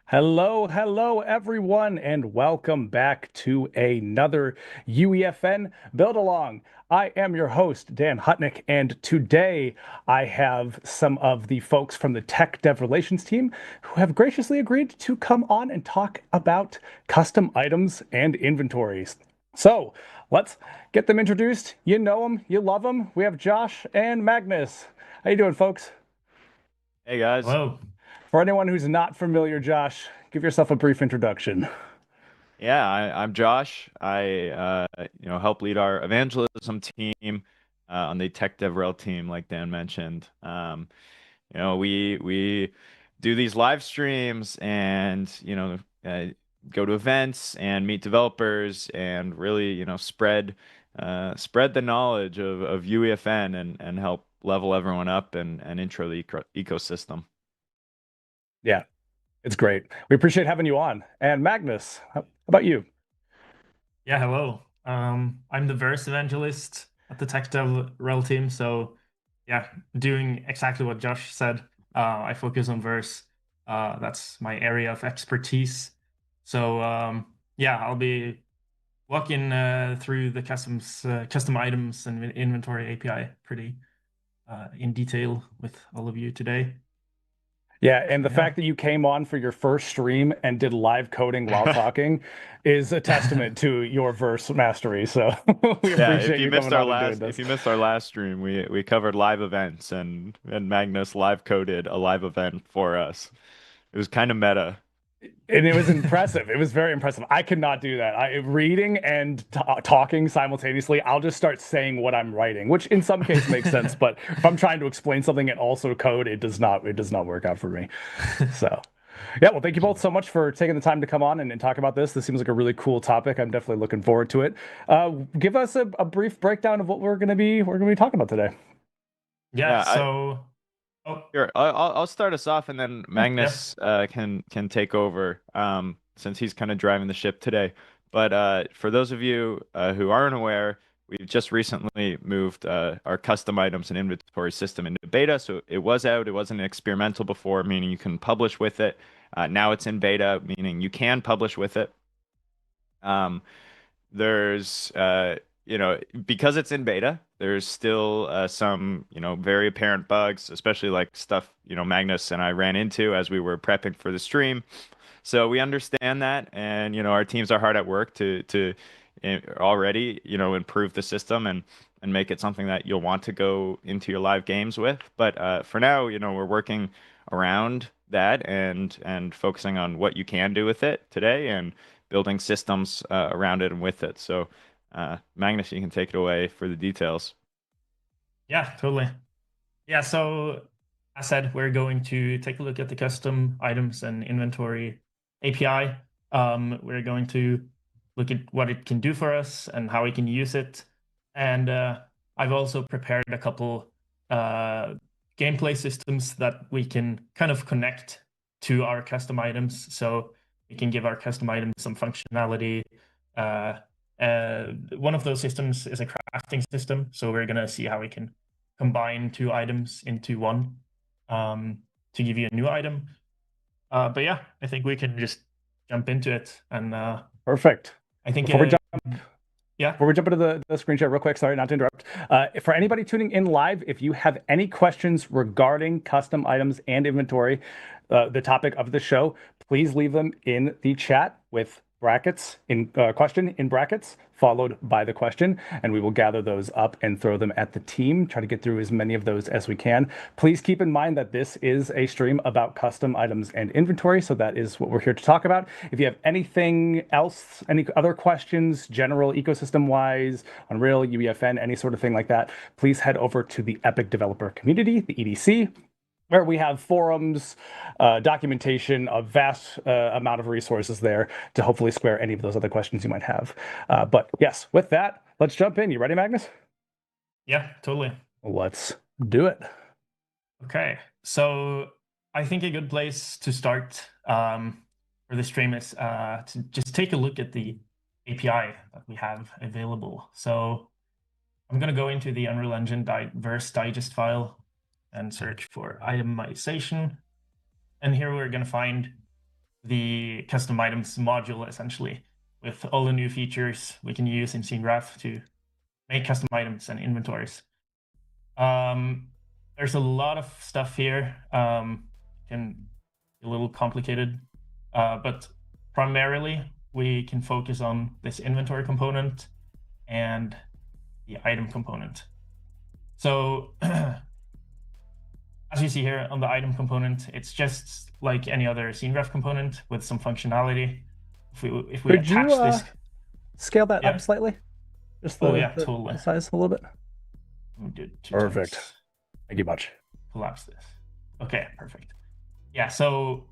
Hello, everyone, and welcome back to another UEFN Build Along. I am your host, Dan Hutnick, and today I have some of the folks from the Tech Dev Relations team who have graciously agreed to come on and talk about custom items and inventories. So let's get them introduced. You know them, you love them. We have Josh and Magnus. How you doing, folks? Hey guys. Hello. For anyone who's not familiar, Josh, give yourself a brief introduction. Yeah, I'm Josh. I help lead our evangelism team on the Tech DevRel team, like Dan mentioned. We do these live streams and go to events and meet developers and really spread the knowledge of UEFN and help level everyone up and intro the ecosystem. Yeah, it's great. We appreciate having you on. And Magnus, how about you? Yeah, hello. I'm the verse evangelist at the Tech Dev Rel team. So yeah, doing exactly what Josh said. I focus on verse. That's my area of expertise. So yeah, I'll be walking through the custom items and inventory API pretty in detail with all of you today. Yeah, and So the yeah. fact that you came on for your first stream and did live coding while talking is a testament to your verse mastery. So we Yeah, appreciate you coming on and doing if this. you missed our last stream, we covered live events and Magnus live coded a live event for us. It was kind of meta. And it was impressive. It was very impressive. I could not do that. Reading and talking simultaneously, I'll just start saying what I'm writing, which in some cases makes sense. But if I'm trying to explain something and also code, it does not. It does not work out for me. So, yeah. Well, thank you both so much for taking the time to come on and talk about this. This seems like a really cool topic. I'm definitely looking forward to it. Give us a brief breakdown of what we're gonna be talking about today. Yeah, Yeah, so here I'll start us off and then yeah. Magnus can take over since he's kind of driving the ship today. But for those of you who aren't aware, we've just recently moved our custom items and inventory system into beta. So it was out. It wasn't experimental before, meaning you can publish with it. Now it's in beta, meaning you can publish with it. Um, there's because it's in beta, there's still some very apparent bugs, especially like stuff Magnus and I ran into as we were prepping for the stream. So we understand that, and our teams are hard at work to already improve the system and make it something that you'll want to go into your live games with. But for now, we're working around that and focusing on what you can do with it today and building systems around it and with it. So Magnus, you can take it away for the details. Yeah, totally. Yeah, so as said, we're going to take a look at the custom items and inventory API. We're going to look at what it can do for us and how we can use it. And I've also prepared a couple gameplay systems that we can kind of connect to our custom items. So we can give our custom items some functionality. Uh, one of those systems is a crafting system. So we're going to see how we can combine two items into one to give you a new item. But yeah, I think we can just jump into it. And Perfect. I think, Before we jump yeah. Before we jump into the screen share real quick, sorry not to interrupt. For anybody tuning in live, if you have any questions regarding custom items and inventory, the topic of the show, please leave them in the chat with brackets in question in brackets followed by the question, and we will gather those up and throw them at the team. Try to get through as many of those as we can. Please keep in mind that this is a stream about custom items and inventory, so that is what we're here to talk about. If you have anything else, any other questions, general ecosystem wise, Unreal, UEFN, any sort of thing like that, please head over to the Epic Developer Community, the EDC, where we have forums, documentation, a vast amount of resources there to hopefully square any of those other questions you might have. But yes, with that, let's jump in. You ready, Magnus? Yeah, totally. Let's do it. Okay, so I think a good place to start for the stream is to just take a look at the API that we have available. So I'm going to go into the Unreal Engine verse digest file and search for itemization. And here we're going to find the custom items module, essentially, with all the new features we can use in Scene Graph to make custom items and inventories. There's a lot of stuff here. Can be a little complicated, but primarily we can focus on this inventory component and the item component. So as you see here on the item component, it's just like any other scene graph component with some functionality. If we Could attach you this, scale that Yeah. up slightly? Just totally. the size a little bit. Let me do it 2 Perfect. times. Thank you much. Collapse this. Okay, perfect. Yeah, so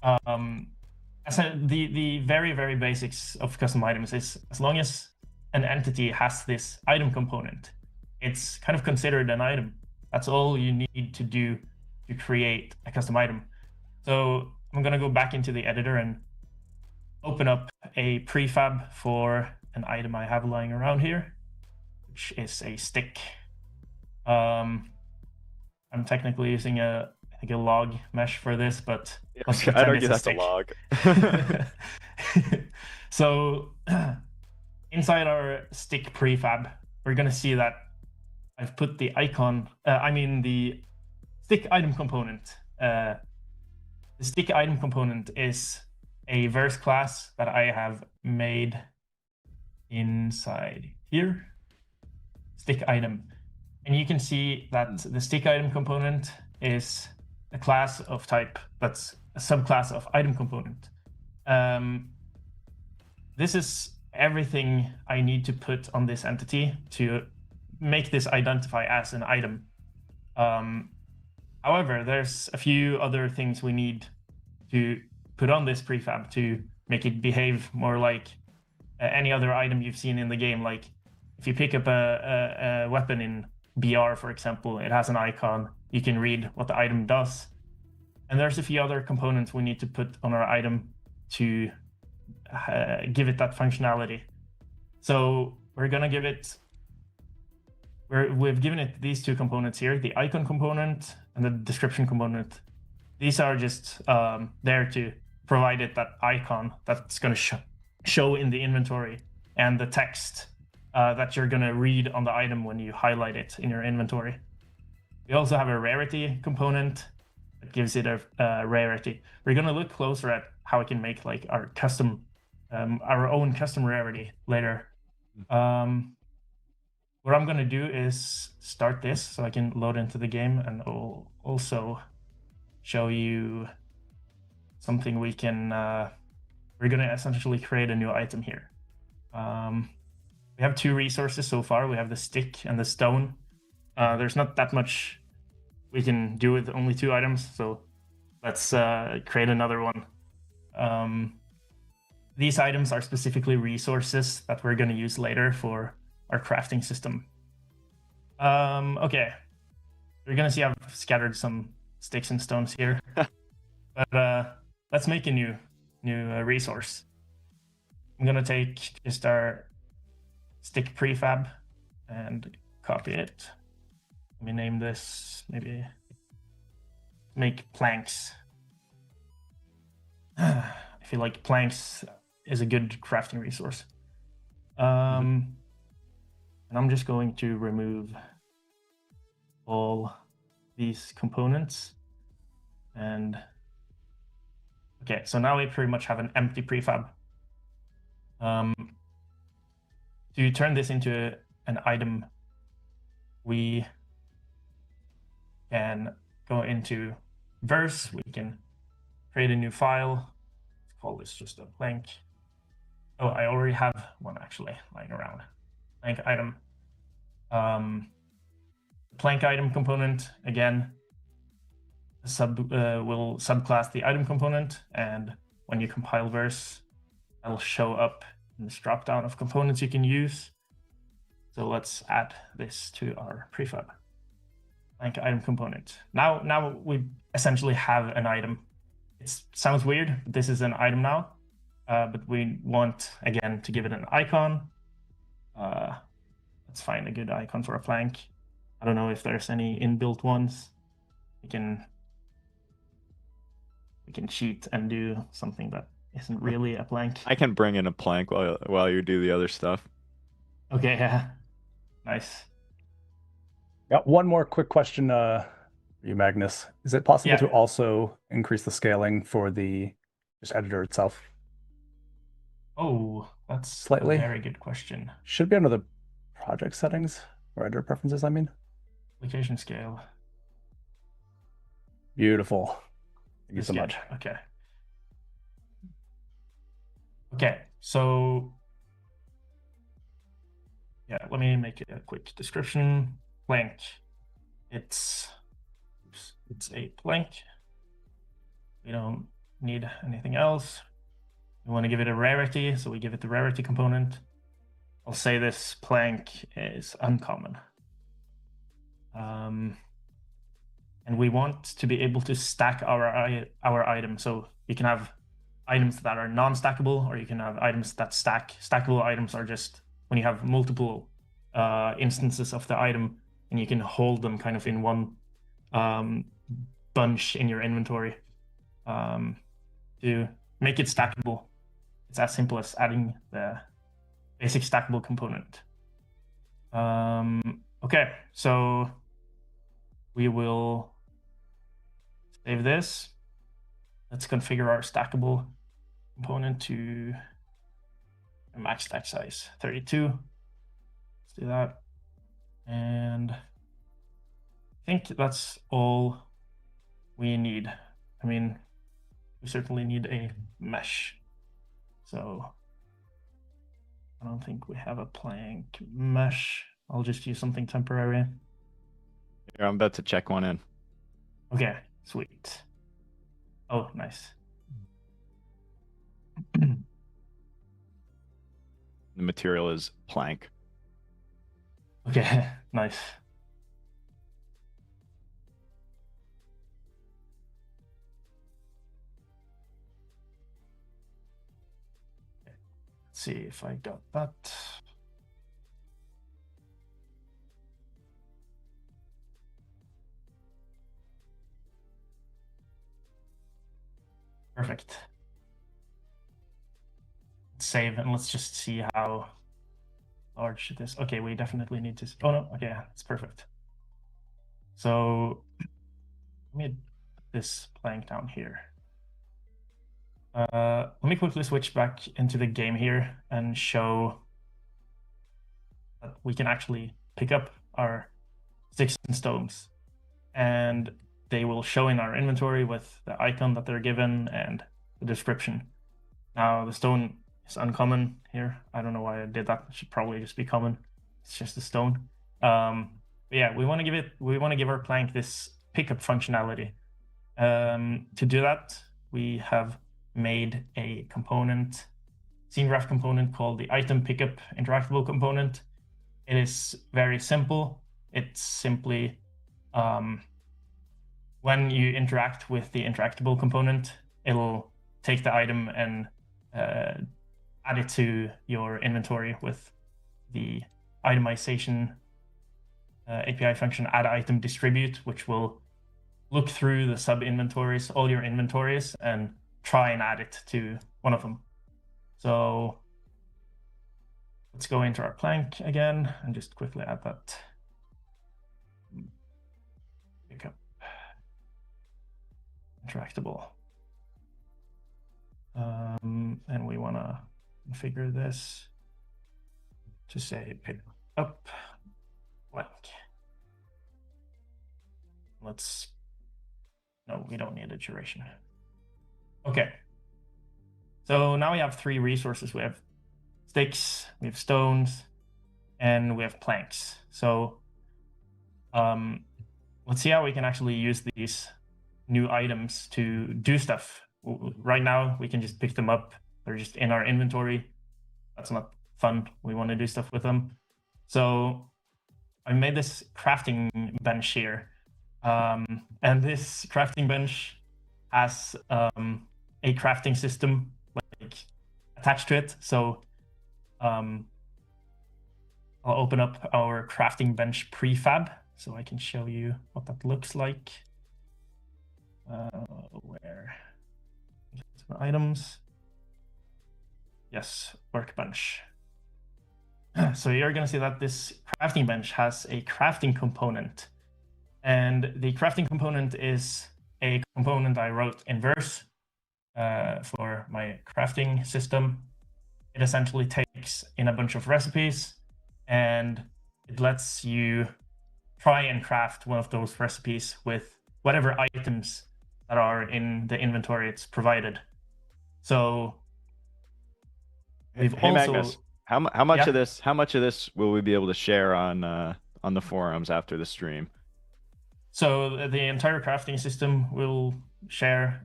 as the very basics of custom items is, as long as an entity has this item component, it's kind of considered an item. That's all you need to do to create a custom item. So I'm going to go back into the editor and open up a prefab for an item I have lying around here, which is a stick. I'm technically using a log mesh for this, but I'd argue that's a log. So inside our stick prefab, we're going to see that I've put the icon, the stick item component. The stick item component is a verse class that I have made inside here, stick item. And you can see that the stick item component is a class of type that's a subclass of item component. This is everything I need to put on this entity to make this identify as an item. However, there's a few other things we need to put on this prefab to make it behave more like any other item you've seen in the game. Like if you pick up a weapon in BR, for example, it has an icon. You can read what the item does. And there's a few other components we need to put on our item to give it that functionality. So we're going to give it, we've given it these two components here, the icon component and the description component. These are just there to provide it that icon that's going to show in the inventory, and the text that you're going to read on the item when you highlight it in your inventory. We also have a rarity component that gives it a rarity. We're going to look closer at how we can make like our custom, our own custom rarity later. What I'm going to do is start this so I can load into the game, and I'll also show you something we can, we're going to essentially create a new item here. We have two resources so far. We have the stick and the stone. There's not that much we can do with only two items, so let's create another one. These items are specifically resources that we're going to use later for our crafting system. Okay, you're going to see I've scattered some sticks and stones here, but let's make a new resource. I'm going to take just our stick prefab and copy it. Let me name this, maybe make planks. I feel like planks is a good crafting resource. And I'm just going to remove all these components. And okay, so now we pretty much have an empty prefab. To turn this into an item, we can go into verse. We can create a new file. Let's call this just a blank. Oh, I already have one actually lying around. Blank item. Plank item component, again, will subclass the item component, and when you compile verse, that'll show up in this dropdown of components you can use. So let's add this to our prefab. Plank item component. Now we essentially have an item. It sounds weird, but this is an item now. But we want, again, to give it an icon. Let's find a good icon for a plank. I don't know if there's any inbuilt ones. We can we can cheat and do something that isn't really a plank. I can bring in a plank while you do the other stuff. Okay, yeah. Nice. Got one more quick question for you, Magnus. Is it possible to Yeah. also increase the scaling for the just editor itself Oh, that's slightly? a very good question. Should be under the project settings or editor preferences, I mean. Application scale. Beautiful. Thank you This so good. much. Okay. Okay, so yeah, let me make a quick description. Plank. It's a plank. We don't need anything else. We want to give it a rarity, so we give it the rarity component. I'll say this plank is uncommon. And we want to be able to stack our items. So you can have items that are non-stackable, or you can have items that stack. Stackable items are just when you have multiple instances of the item, and you can hold them kind of in one bunch in your inventory. To make it stackable, it's as simple as adding the basic stackable component. Okay, so we will save this. Let's configure our stackable component to a max stack size 32. Let's do that. And I think that's all we need. I mean, we certainly need a mesh. So I don't think we have a plank mesh. I'll just use something temporary. Here, I'm about to check one in. Okay, sweet. Oh, nice. The material is plank. Okay, nice. Let's see if I got that. Perfect. Let's save and let's just see how large it is. Okay, we definitely need to. Oh no, okay, it's perfect. So let me put this plank down here. Let me quickly switch back into the game here and show that we can actually pick up our sticks and stones, and they will show in our inventory with the icon that they're given and the description. Now the stone is uncommon here. I don't know why I did that. It should probably just be common. It's just a stone. But yeah, we want to give our plank this pickup functionality. To do that, we have made a component, scene graph component called the item pickup interactable component. It is very simple. It's simply when you interact with the interactable component, it'll take the item and add it to your inventory with the itemization API function add item distribute, which will look through the sub inventories, all your inventories, and try and add it to one of them. So let's go into our plank again and just quickly add that. Pick up interactable. And we want to configure this to say pick up blank. No, we don't need a duration. Okay. So now we have three resources. We have sticks, we have stones, and we have planks. So let's see how we can actually use these new items to do stuff. Right now, we can just pick them up. They're just in our inventory. That's not fun. We want to do stuff with them. So I made this crafting bench here. And this crafting bench has a crafting system like attached to it. So I'll open up our crafting bench prefab so I can show you what that looks like. Where? items. Yes, workbench. So you're going to see that this crafting bench has a crafting component. And the crafting component is a component I wrote in Verse for my crafting system. It essentially takes in a bunch of recipes and it lets you try and craft one of those recipes with whatever items that are in the inventory it's provided. So we've Hey, also Magnus, how much Yeah. of this will we be able to share on the forums after the stream? So the entire crafting system will share,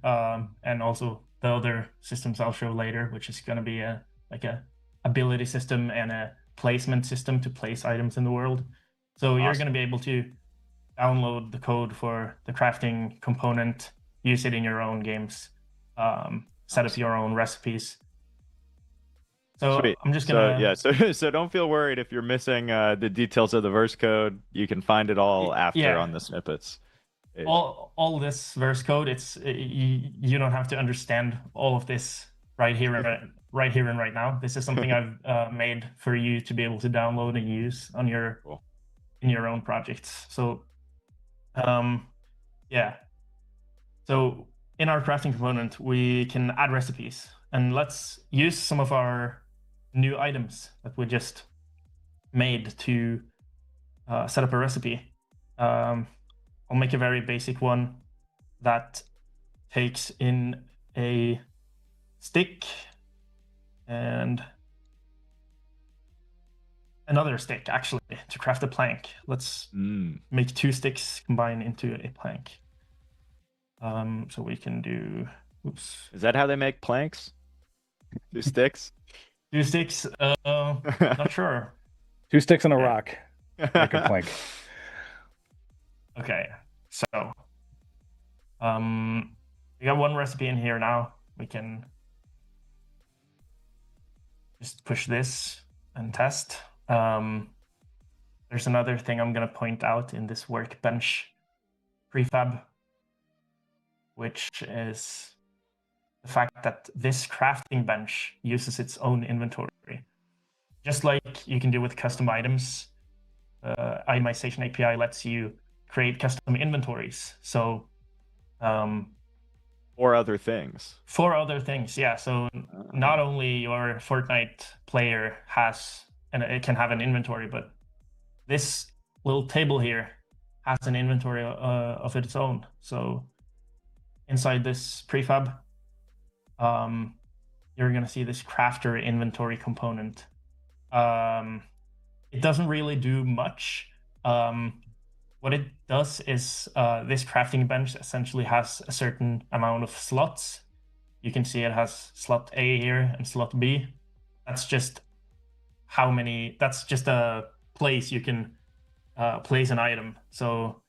and also the other systems I'll show later, which is going to be a ability system and a placement system to place items in the world. So you're Awesome. going to be able to download the code for the crafting component, use it in your own games, set up your own recipes. So Sweet. I'm just gonna So don't feel worried if you're missing the details of the verse code. You can find it all after on the snippets page. all this verse code. You don't have to understand all of this right here and right now. This is something I've made for you to be able to download and use on your in your own projects. So yeah. So in our crafting component, we can add recipes, and let's use some of our new items that we just made to set up a recipe. I'll make a very basic one that takes in a stick and another stick, actually, to craft a plank. Let's make 2 sticks combine into a plank. So we can do... Oops. Is that how they make planks? 2 sticks? 2 sticks? Not sure. 2 sticks and a rock. Make a plank. Okay, so we got 1 recipe in here now. We can just push this and test. There's another thing I'm going to point out in this workbench prefab, which is the fact that this crafting bench uses its own inventory. Just like you can do with custom items, itemization API lets you create custom inventories. So or other things. For other things, yeah. So not only your Fortnite player has, and it can have an inventory, but this little table here has an inventory of its own. So inside this prefab, you're going to see this crafter inventory component. It doesn't really do much. What it does is this crafting bench essentially has a certain amount of slots. You can see it has slot A here and slot B. That's just how many, that's just a place you can place an item. So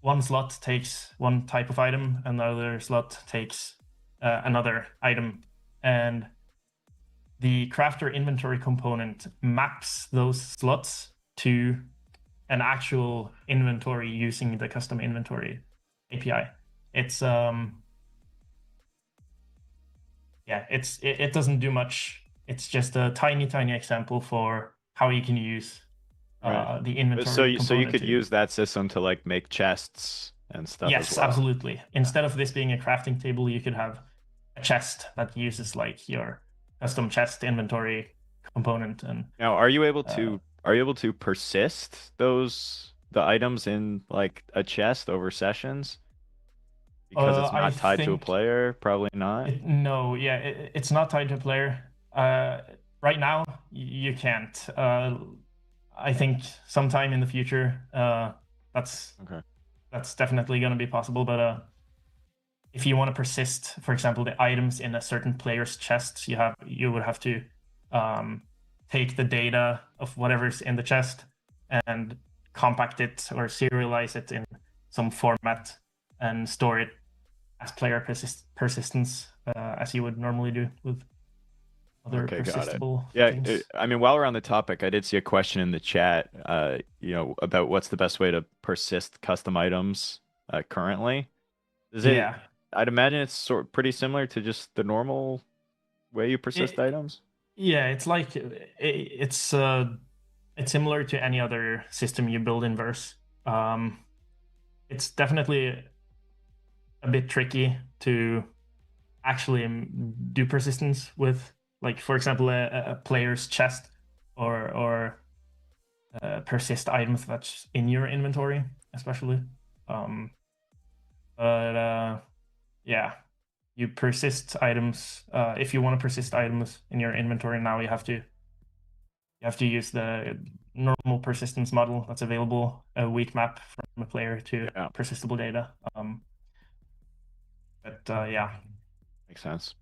1 slot takes 1 type of item, another slot takes another item. And the crafter inventory component maps those slots to an actual inventory using the custom inventory API. It's it doesn't do much. It's just a tiny example for how you can use the inventory. So you could use that system to like make chests and stuff. Yes, as well. Absolutely. Instead of this being a crafting table, you could have a chest that uses like your custom chest inventory component. And now, are you able to persist the items in like a chest over sessions? Because it's not tied to a player, probably not. It's not tied to a player. Right now, you can't. I think sometime in the future, that's definitely going to be possible. But if you want to persist, for example, the items in a certain player's chest, you would have to take the data of whatever's in the chest and compact it or serialize it in some format and store it as player persistence, as you would normally do with other persistible things. I mean, while we're on the topic, I did see a question in the chat, about what's the best way to persist custom items currently. I'd imagine it's pretty similar to just the normal way you persist items. Yeah, it's like it's similar to any other system you build in Verse. It's definitely a bit tricky to actually do persistence with, like, for example, a player's chest or persist items that's in your inventory, especially. But yeah, you persist items. If you want to persist items in your inventory now, you have to use the normal persistence model that's available, a weak map from a player to persistable data. But yeah, makes sense.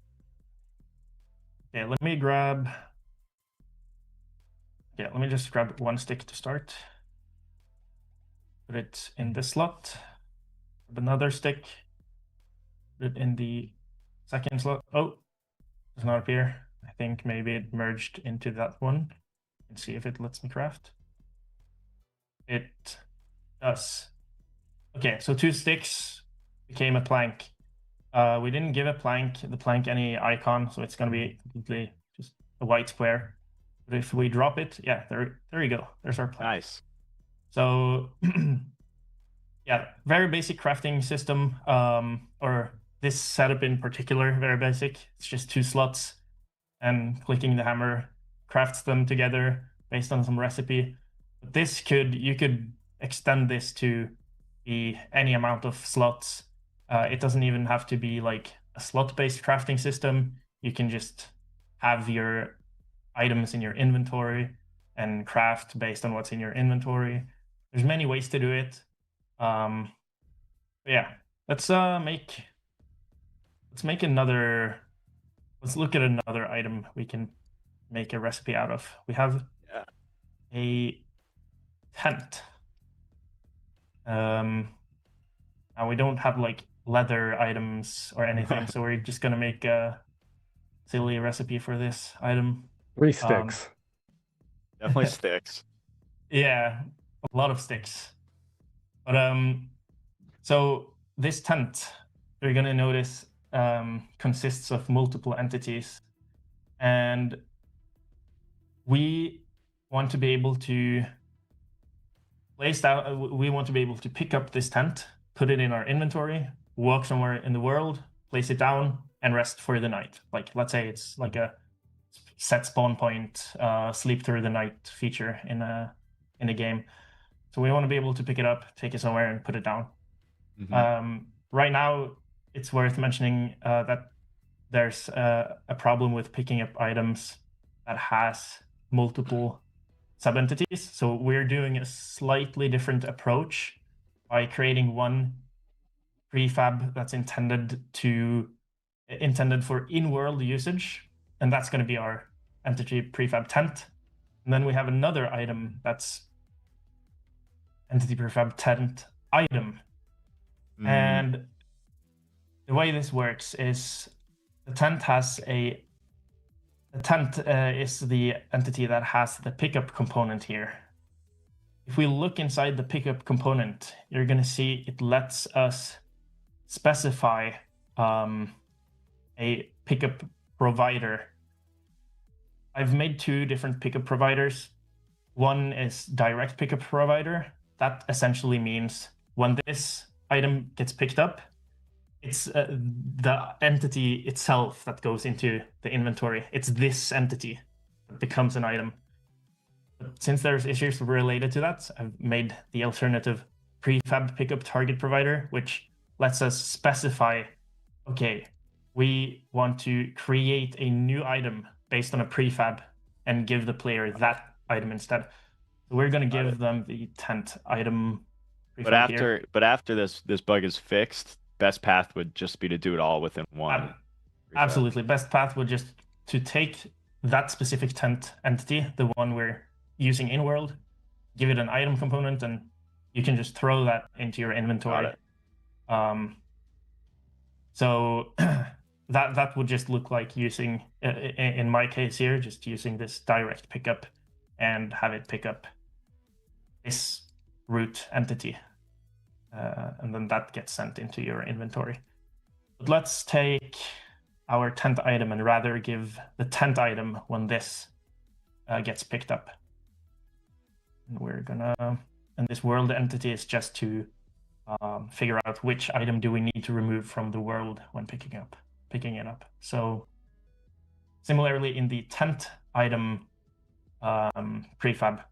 Okay, let me grab. Yeah, let me just grab one stick to start. Put it in this slot. Grab another stick. Put it in the second slot. Oh, does not appear. I think maybe it merged into that one. Let's see if it lets me craft. It does. Okay, so 2 sticks became a plank. We didn't give the plank any icon, so it's going to be completely just a white square. But if we drop it, yeah, there you go. There's our plank. Nice. So yeah, very basic crafting system, or this setup in particular, very basic. It's just 2 slots, and clicking the hammer crafts them together based on some recipe. But you could extend this to be any amount of slots. It doesn't even have to be like a slot-based crafting system. You can just have your items in your inventory and craft based on what's in your inventory. There's many ways to do it. Yeah, let's make another. Let's look at another item we can make a recipe out of. We have a tent. Now we don't have like leather items or anything, so we're just gonna make a silly recipe for this item. 3 sticks. Definitely sticks. Yeah, a lot of sticks. But so this tent, you're gonna notice, consists of multiple entities, and we want to be able to place down. We want to be able to pick up this tent, put it in our inventory, walk somewhere in the world, place it down, and rest for the night. Like, let's say it's like a set spawn point, sleep through the night feature in a game. So we want to be able to pick it up, take it somewhere, and put it down. Right now, it's worth mentioning that there's a problem with picking up items that has multiple sub-entities. So we're doing a slightly different approach by creating one prefab that's intended for in-world usage, and that's going to be our entity prefab tent. And then we have another item that's entity prefab tent item. And the way this works is the tent has a tent is the entity that has the pickup component here. If we look inside the pickup component, you're going to see it lets us specify a pickup provider. I've made 2 different pickup providers. One is direct pickup provider. That essentially means when this item gets picked up, it's the entity itself that goes into the inventory. It's this entity that becomes an item. But since there's issues related to that, I've made the alternative prefab pickup target provider, which lets us specify, okay, we want to create a new item based on a prefab and give the player that item instead. So we're going to give them the tent item. But after this bug is fixed, best path would just be to do it all within one. Absolutely. Best path would just to take that specific tent entity, the one we're using in world, give it an item component, and you can just throw that into your inventory. So that would just look like using, in my case here, just using this direct pickup and have it pick up this root entity. And then that gets sent into your inventory. But let's take our 10th item and rather give the 10th item when this gets picked up. And we're gonna, and this world entity is just to figure out which item do we need to remove from the world when picking it up. So similarly, in the 10th item prefab,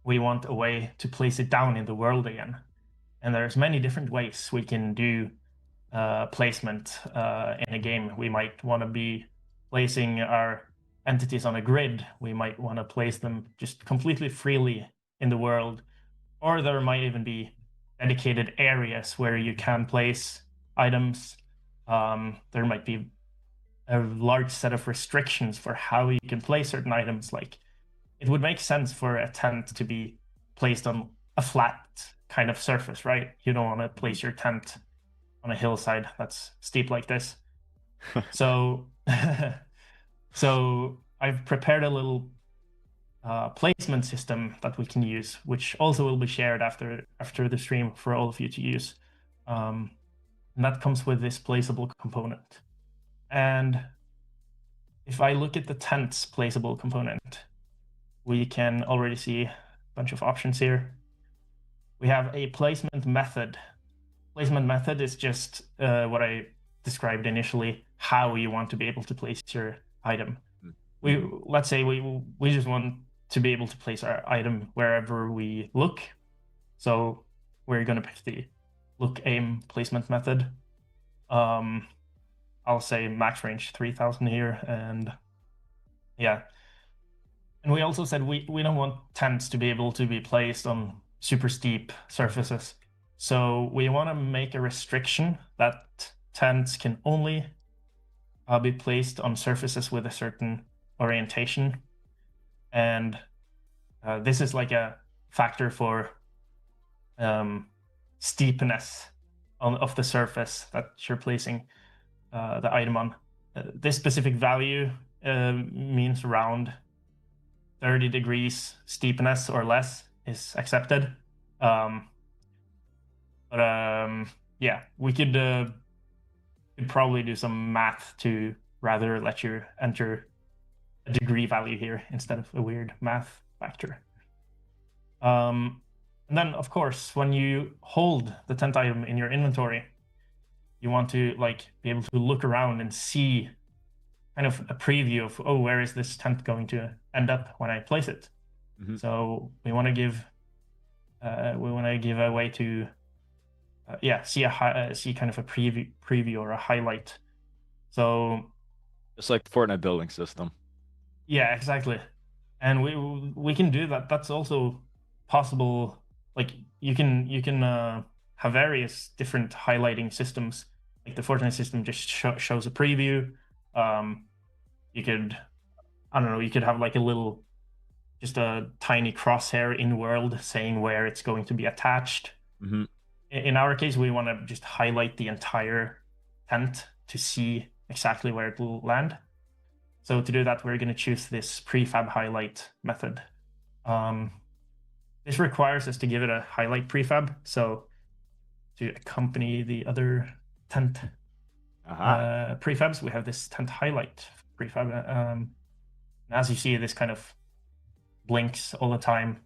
we want a way to place it down in the world again. And there's many different ways we can do placement in a game. We might want to be placing our entities on a grid. We might want to place them just completely freely in the world. Or there might even be dedicated areas where you can place items. There might be a large set of restrictions for how you can place certain items. Like, it would make sense for a tent to be placed on a flat kind of surface, right? You don't want to place your tent on a hillside that's steep like this. So, so I've prepared a little placement system that we can use, which also will be shared after the stream for all of you to use. And that comes with this placeable component. And if I look at the tent's placeable component, we can already see a bunch of options here. We have a placement method. Placement method is just what I described initially, how you want to be able to place your item. Let's say we just want to be able to place our item wherever we look. So we're going to pick the look aim placement method. I'll say max range 3000 here, and yeah. And we also said we don't want tents to be able to be placed on super steep surfaces. So we want to make a restriction that tents can only be placed on surfaces with a certain orientation. And this is like a factor for steepness of the surface that you're placing the item on. This specific value means around 30 degrees steepness or less is accepted. Yeah, we could probably do some math to rather let you enter a degree value here instead of a weird math factor. And then, of course, when you hold the 10th item in your inventory, you want to be able to look around and see kind of a preview of, oh, where is this tent going to end up when I place it? Mm-hmm. So we want to give a way to see kind of a preview or a highlight. So just like the Fortnite building system. Yeah, exactly. And we can do that. That's also possible. Like, you can have various different highlighting systems. Like the Fortnite system just shows a preview. You could, I don't know, you could have like just a tiny crosshair in world saying where it's going to be attached. Mm-hmm. In our case, we want to just highlight the entire tent to see exactly where it will land. So to do that, we're going to choose this prefab highlight method. This requires us to give it a highlight prefab. So to accompany the other tent prefabs, we have this tent highlight prefab. As you see, this kind of blinks all the time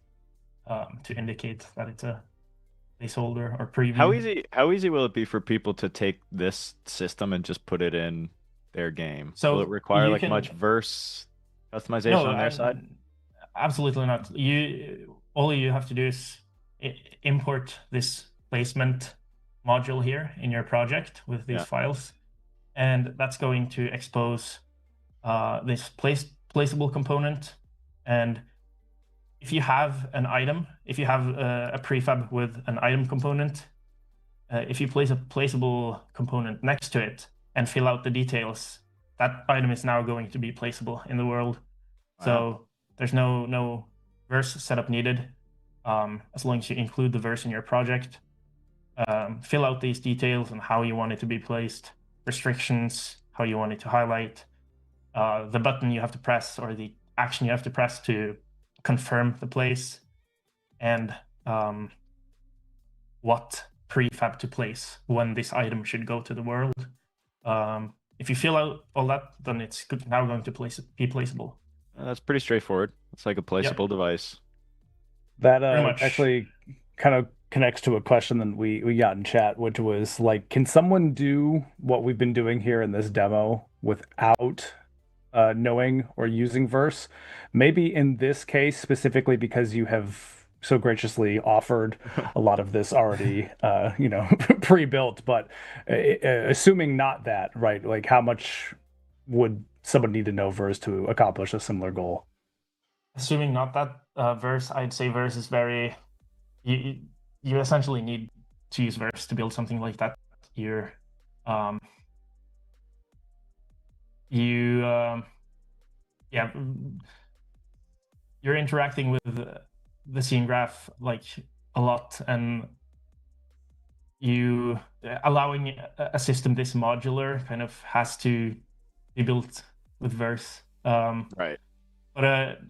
to indicate that it's a placeholder or preview. How easy will it be for people to take this system and just put it in their game? So will it require much verse customization on their side? Absolutely not. All you have to do is import this placement module here in your project with these files, and that's going to expose this placeable component. And if you have an item, if you have a prefab with an item component, if you place a placeable component next to it and fill out the details, that item is now going to be placeable in the world. Wow. So there's no verse setup needed, as long as you include the verse in your project. Fill out these details and how you want it to be placed, restrictions, how you want it to highlight, the button you have to press or the action you have to press to confirm the place, and what prefab to place when this item should go to the world. If you fill out all that, then it's now going to be placeable. That's pretty straightforward. It's like a placeable device. That Pretty much. actually kind of connects to a question that we got in chat, which was like, can someone do what we've been doing here in this demo without knowing or using verse? Maybe in this case specifically because you have so graciously offered a lot of this already, pre-built. But assuming not that, right? Like, how much would someone need to know verse to accomplish a similar goal? Assuming not that verse, I'd say verse is very. You essentially need to use verse to build something like that. You're you're interacting with the scene graph like a lot, and you allowing a system this modular kind of has to be built with verse. Right. But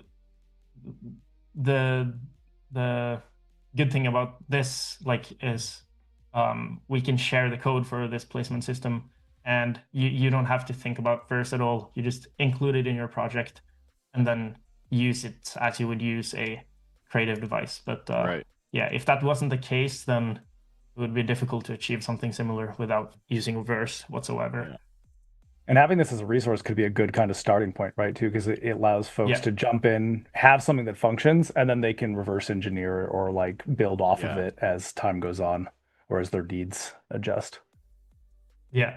the good thing about this is we can share the code for this placement system, and you don't have to think about verse at all. You just include it in your project and then use it as you would use a creative device. But right. Yeah, if that wasn't the case, then it would be difficult to achieve something similar without using verse whatsoever. Yeah. And having this as a resource could be a good kind of starting point, right? Too, because it allows folks to jump in, have something that functions, and then they can reverse engineer or like build off of it as time goes on, or as their needs adjust. Yeah.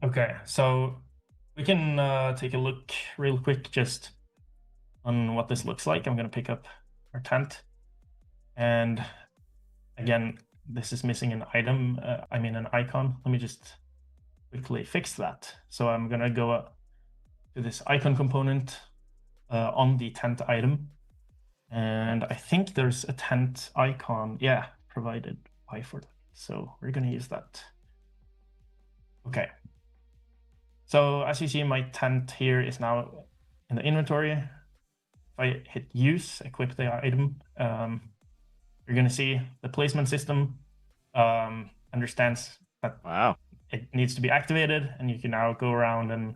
Okay, so we can take a look real quick just on what this looks like. I'm going to pick up our tent. And again, this is missing an item. An icon. Let me just quickly fix that. So I'm going to go to this icon component on the tent item. And I think there's a tent icon. Yeah, provided by for that. So we're going to use that. Okay. So as you see, my tent here is now in the inventory. If I hit use, equip the item, you're going to see the placement system understands that it needs to be activated, and you can now go around and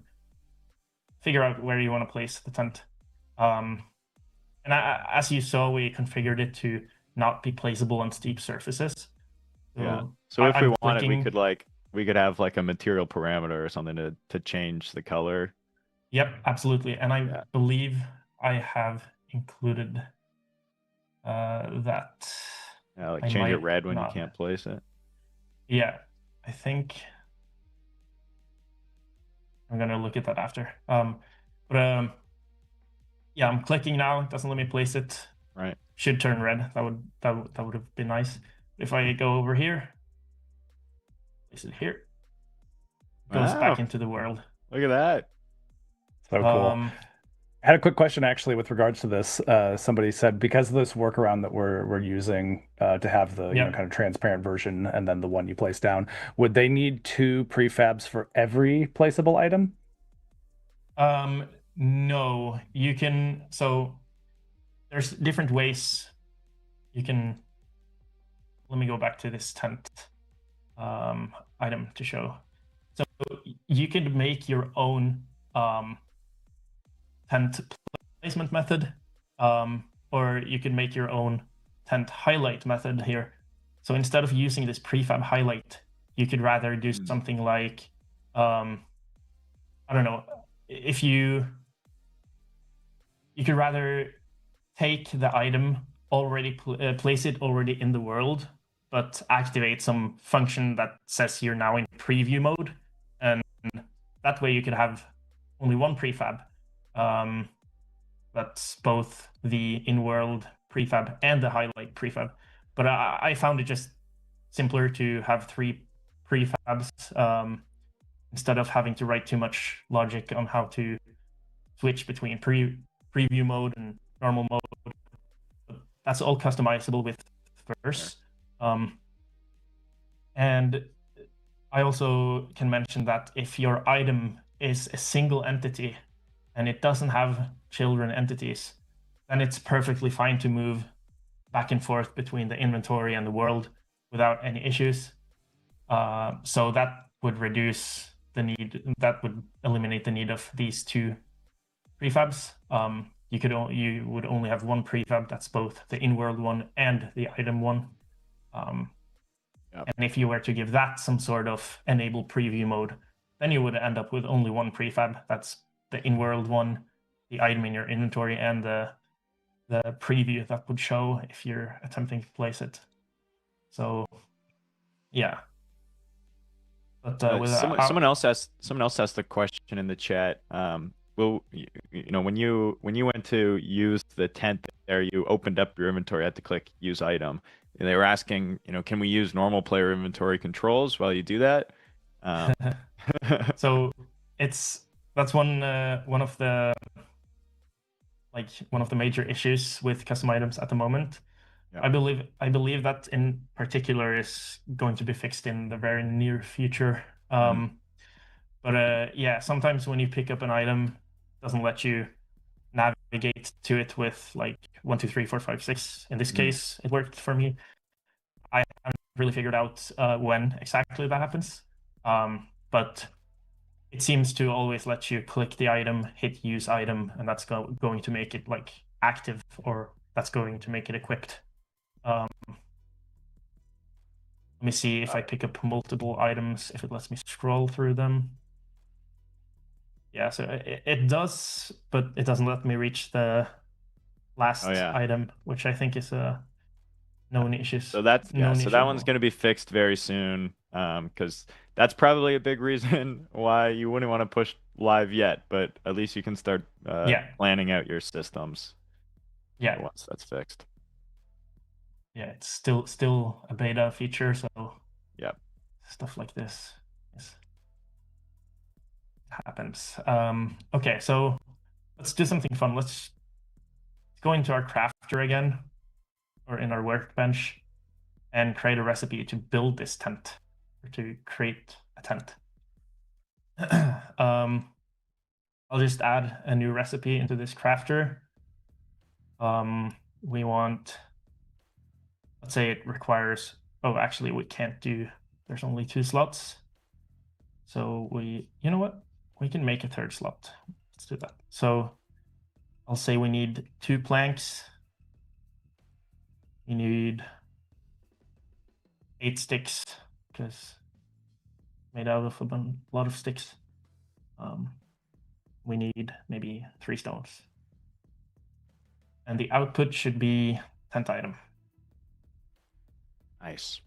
figure out where you want to place the tent. And as you saw, we configured it to not be placeable on steep surfaces. So if we wanted, we could have like a material parameter or something to change the color. Yep, absolutely. And I believe I have included that. Yeah, like change it red when you can't place it. Yeah, I think I'm gonna look at that after. Yeah, I'm clicking now. It doesn't let me place it. Right. Should turn red. That would have been nice. If I go over here, place it here. It goes back into the world. Look at that. So cool. I had a quick question actually with regards to this. Somebody said because of this workaround that we're using to have the kind of transparent version and then the one you place down, would they need 2 prefabs for every placeable item? No, you can. So there's different ways you can. Let me go back to this tent item to show. So you can make your own tent placement method, or you can make your own tent highlight method here. So instead of using this prefab highlight, you could rather do something like, I don't know, if you could rather take the item already, place it already in the world, but activate some function that says you're now in preview mode. And that way you could have only one prefab. That's both the in-world prefab and the highlight prefab. But I found it just simpler to have 3 prefabs instead of having to write too much logic on how to switch between preview mode and normal mode. That's all customizable with verse. And I also can mention that if your item is a single entity and it doesn't have children entities, then it's perfectly fine to move back and forth between the inventory and the world without any issues. So that would reduce the need, that would eliminate the need of these two prefabs. You would only have one prefab that's both the in-world one and the item one. Yep. And if you were to give that some sort of enable preview mode, then you would end up with only one prefab. That's the in-world one, the item in your inventory, and the preview that would show if you're attempting to place it. So, yeah. But with someone else asked the question in the chat. Well, when you went to use the tent there, you opened up your inventory, had to click use item. And they were asking, can we use normal player inventory controls while you do that? So that's one of the major issues with custom items at the moment. Yeah. I believe that in particular is going to be fixed in the very near future. But yeah, sometimes when you pick up an item, it doesn't let you navigate to it with like 1, 2, 3, 4, 5, 6. In this case, it worked for me. I haven't really figured out when exactly that happens. But it seems to always let you click the item, hit use item, and that's going to make it like active, or that's going to make it equipped. Let me see if I pick up multiple items, if it lets me scroll through them. Yeah, so it does, but it doesn't let me reach the last item, which I think is known issues. So that one's going to be fixed very soon, because that's probably a big reason why you wouldn't want to push live yet, but at least you can start planning out your systems. Yeah, once that's fixed. Yeah, it's still a beta feature, so yeah, stuff like this happens. Okay, so let's do something fun. Let's go into our crafter again, or in our workbench, and create a recipe to build this tent, or to create a tent. I'll just add a new recipe into this crafter. We want, let's say it requires, oh, actually we can't do, there's only 2 slots. So you know what? We can make a 3rd slot. Let's do that. So I'll say we need 2 planks. We need 8 sticks, because made out of a lot of sticks. We need maybe 3 stones. And the output should be tent item. Nice.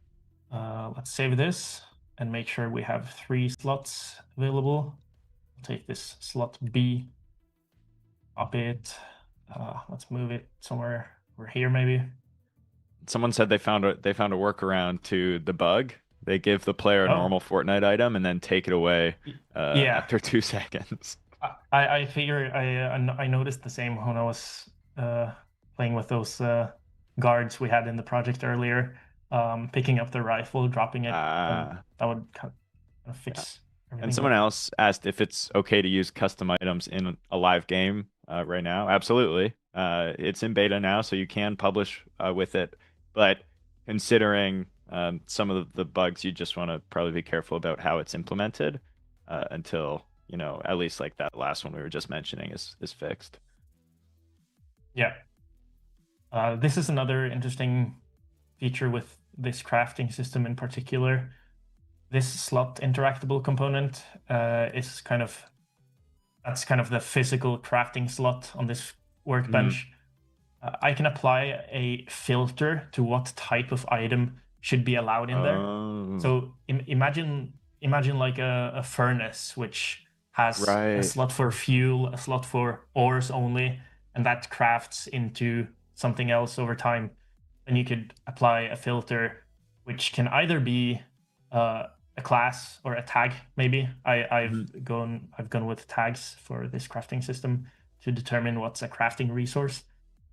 Let's save this and make sure we have 3 slots available. I'll take this slot B, copy it. Let's move it somewhere over here, maybe. Someone said they found a workaround to the bug. They give the player a normal Fortnite item and then take it away after 2 seconds. I figure I noticed the same when I was playing with those guards we had in the project earlier. Picking up the rifle, dropping it, that would kind of fix everything. And someone else asked if it's okay to use custom items in a live game right now. Absolutely. It's in beta now, so you can publish with it. But considering some of the bugs, you just want to probably be careful about how it's implemented until, at least like that last one we were just mentioning is fixed. Yeah. This is another interesting feature with this crafting system in particular. This slot interactable component is kind of the physical crafting slot on this workbench. I can apply a filter to what type of item should be allowed in there. So imagine like a furnace which has a slot for fuel, a slot for ores only, and that crafts into something else over time. And you could apply a filter which can either be a class or a tag, maybe. I've gone with tags for this crafting system to determine what's a crafting resource.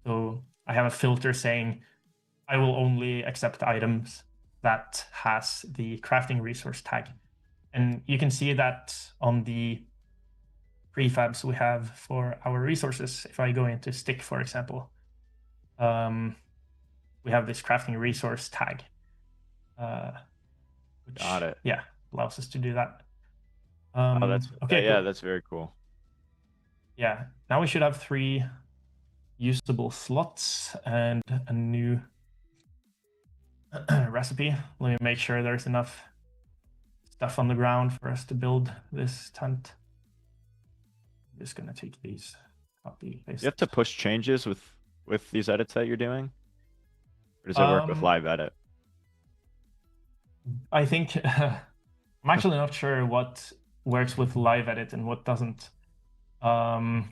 So I have a filter saying I will only accept items that has the crafting resource tag. And you can see that on the prefabs we have for our resources. If I go into stick, for example, we have this crafting resource tag. Got it. Yeah. allows us to do that. Oh, that's okay. yeah, Cool. that's very cool. Yeah, now we should have 3 usable slots and a new recipe. Let me make sure there's enough stuff on the ground for us to build this tent. I'm just gonna take these, copy, paste. You have to push changes with these edits that you're doing? Or does it work with live edit? I think I'm actually not sure what works with live edit and what doesn't. But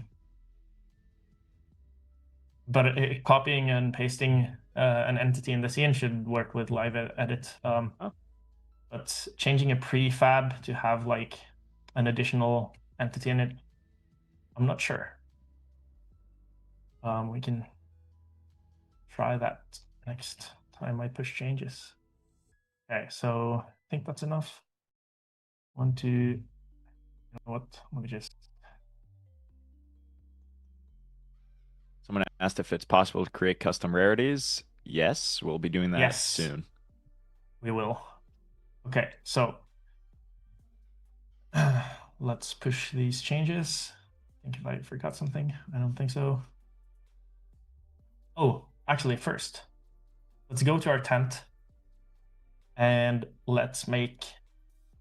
copying and pasting an entity in the scene should work with live edit. But changing a prefab to have like an additional entity in it, I'm not sure. We can try that next time I push changes. Okay, so I think that's enough. You know what? Let me just. Someone asked if it's possible to create custom rarities. Yes, we'll be doing that soon. We will. Okay, so let's push these changes. I think if I forgot something, I don't think so. Oh, actually, first, let's go to our tent and let's make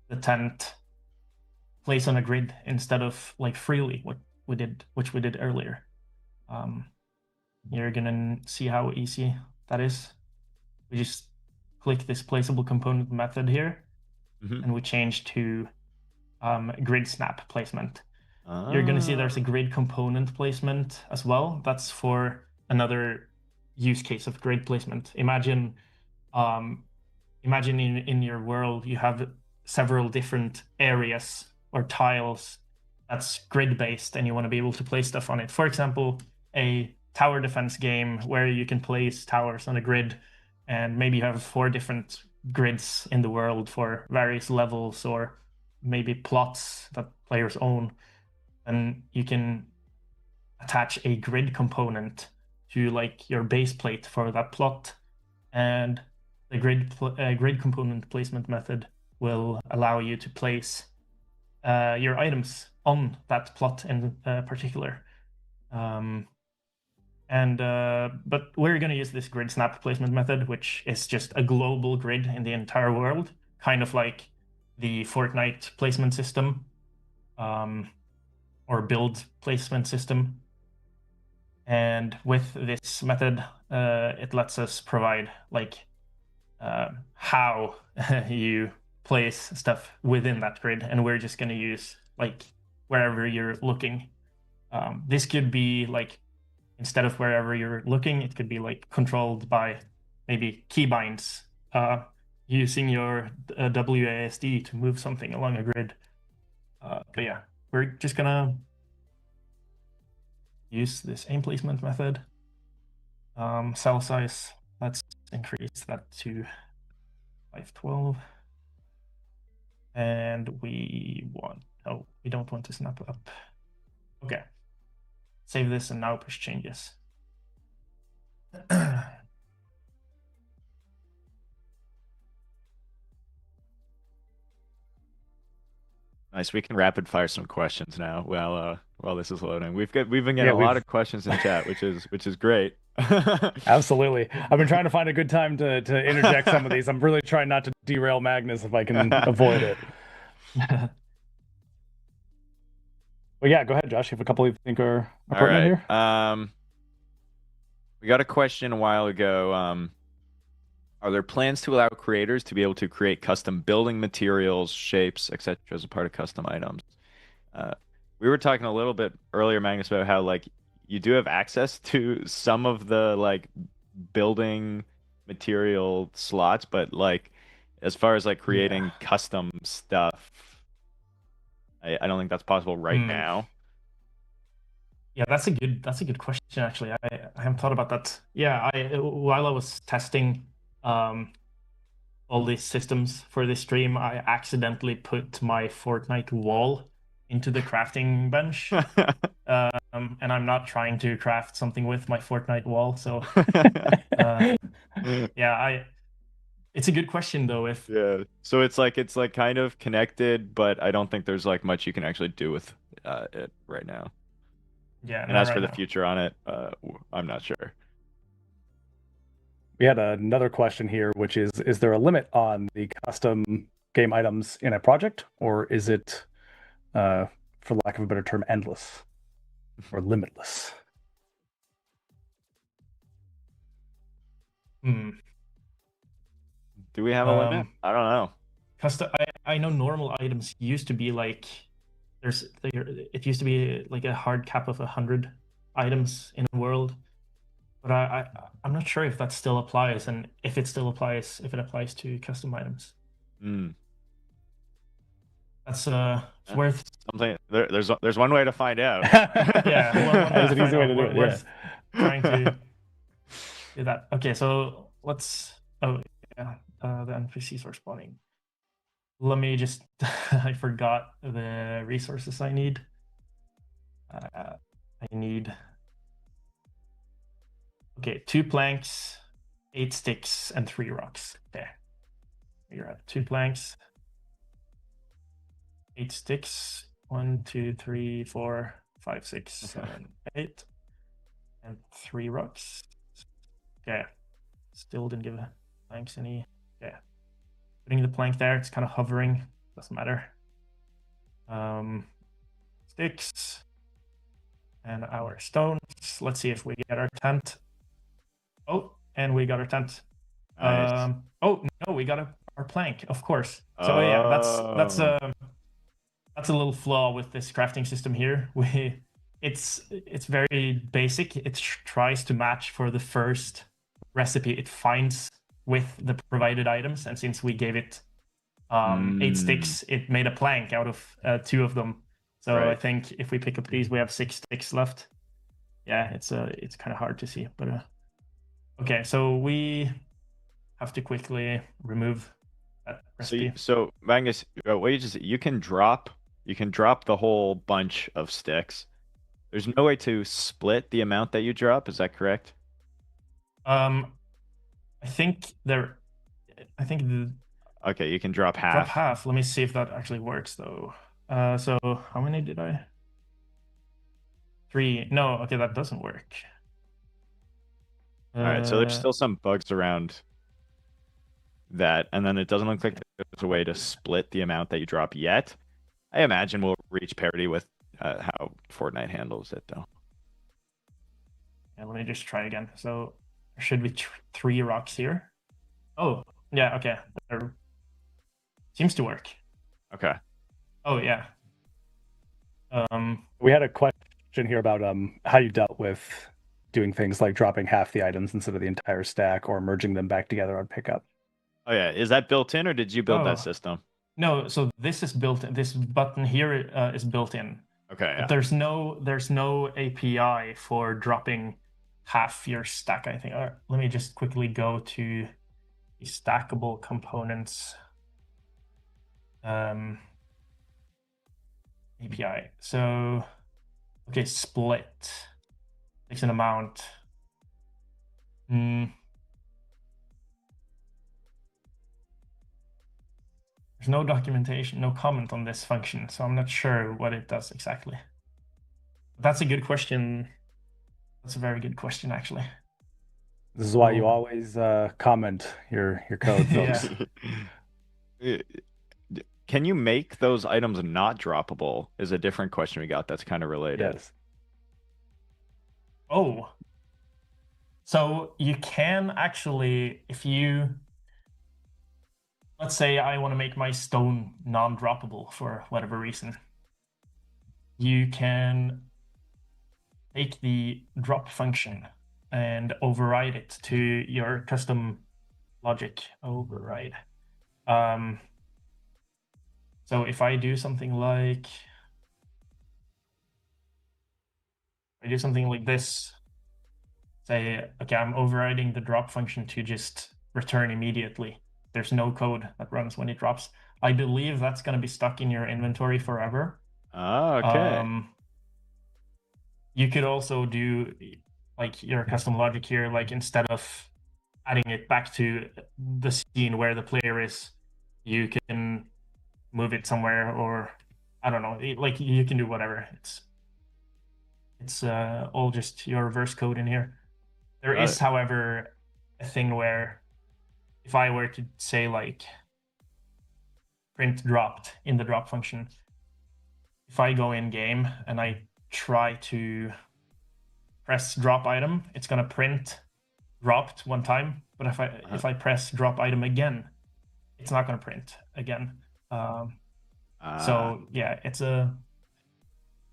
the tent place on a grid instead of like freely, which we did earlier. You're gonna see how easy that is. We just click this placeable component method here, and we change to grid snap placement. You're going to see there's a grid component placement as well. That's for another use case of grid placement. Imagine in your world you have several different areas or tiles that's grid based, and you want to be able to place stuff on it. For example, a tower defense game where you can place towers on a grid, and maybe you have 4 different grids in the world for various levels or maybe plots that players own. And you can attach a grid component to like your base plate for that plot, and the grid component placement method will allow you to place your items on that plot in particular. But we're going to use this grid snap placement method, which is just a global grid in the entire world, kind of like the Fortnite placement system, or build placement system. And with this method, it lets us provide like how you place stuff within that grid, and we're just going to use like wherever you're looking. This could be like, instead of wherever you're looking, it could be like controlled by maybe keybinds, using your WASD to move something along a grid. But yeah, we're just gonna use this aim placement method. Cell size, let's increase that to 512. And we don't want to snap up. Okay. Save this and now push changes. Nice. We can rapid fire some questions now while this is loading. We've been getting a lot of questions in chat, which is great. Absolutely. I've been trying to find a good time to interject some of these. I'm really trying not to derail Magnus if I can avoid it. But yeah, go ahead, Josh. You have a couple you think are pertinent here? We got a question a while ago. Are there plans to allow creators to be able to create custom building materials, shapes, etc. as a part of custom items? We were talking a little bit earlier, Magnus, about how like you do have access to some of the like building material slots, but like as far as like creating custom stuff, I don't think that's possible right now. Yeah, that's a good question actually. I haven't thought about that. Yeah, while I was testing all these systems for this stream, I accidentally put my Fortnite wall into the crafting bench. And I'm not trying to craft something with my Fortnite wall, so yeah, It's a good question though. If Yeah. So it's like kind of connected, but I don't think there's like much you can actually do with it right now. yeah, And not as for right the now. future on it, I'm not sure. We had another question here, which is there a limit on the custom game items in a project, or is it, for lack of a better term, endless or limitless? Hmm. Do we have a limit? I don't know. Custom. I know normal items used to be like it used to be like a hard cap of 100 items in a world, but I'm not sure if that still applies, and if it still applies, if it applies to custom items. Mm. That's it's Yeah. worth. Something there's one way to find out. Yeah, one That way was to an find easy way out. to do it. Worth trying to do that. Okay, so let's. Oh yeah, the NPCs are spawning. Let me just. I forgot the resources I need. I need. Okay, 2 planks, 8 sticks, and 3 rocks. Okay, you're at 2 planks, 8 sticks. 1, 2, 3, 4, 5, 6, 7, 8, and 3 rocks. Okay, still didn't give planks any. Okay, putting the plank there. It's kind of hovering. Doesn't matter. Sticks and our stones. Let's see if we get our tent. Oh, and we got our tent. Nice. Oh no, we got our plank, of course. So yeah, that's Oh. a little flaw with this crafting system here. It's very basic. It tries to match for the first recipe it finds with the provided items, and since we gave it 8 sticks, it made a plank out of 2 of them. So Right. I think if we pick up these, we have 6 sticks left. Yeah, it's kind of hard to see, but okay. So we have to quickly remove that recipe. So Magnus, what you can drop the whole bunch of sticks. There's no way to split the amount that you drop, is that correct? I think the Okay, you can drop half. drop half. Let me see if that actually works though. So how many did I? 3. No, okay, that doesn't work. All right, so there's still some bugs around that, and then it doesn't look like there's a way to split the amount that you drop yet. I imagine we'll reach parity with how Fortnite handles it, though. Yeah, let me just try again. So there should be 3 rocks here. Oh, yeah, okay. There seems to work. Okay. Oh yeah. We had a question here about how you dealt with doing things like dropping half the items instead of the entire stack, or merging them back together on pickup. Oh yeah, is that built in, or did you build that system? No, so this is built in. This button here is built in. Okay. But there's no API for dropping half your stack, I think. Let me just quickly go to the stackable components API. So, okay, split takes an amount. There's no documentation, no comment on this function, so I'm not sure what it does exactly. That's a good question. That's a very good question, actually. This is why you always comment your code, folks. Can you make those items not droppable? Is a different question we got that's kind of related. Yes. Oh. So you can actually, if you, let's say I want to make my stone non-droppable for whatever reason, you can take the drop function and override it to your custom logic. Override. So if I do something like this, say, okay, I'm overriding the drop function to just return immediately. There's no code that runs when it drops. I believe that's going to be stuck in your inventory forever. Oh, okay. You could also do like your custom logic here, like instead of adding it back to the scene where the player is, you can move it somewhere, or I don't know, like you can do whatever. It's all just your reverse code in here. There Got is, it. however, a thing where if I were to say like print dropped in the drop function, if I go in game and I try to press drop item, it's gonna print dropped one time. But if I press drop item again, it's not gonna print again. So yeah, it's a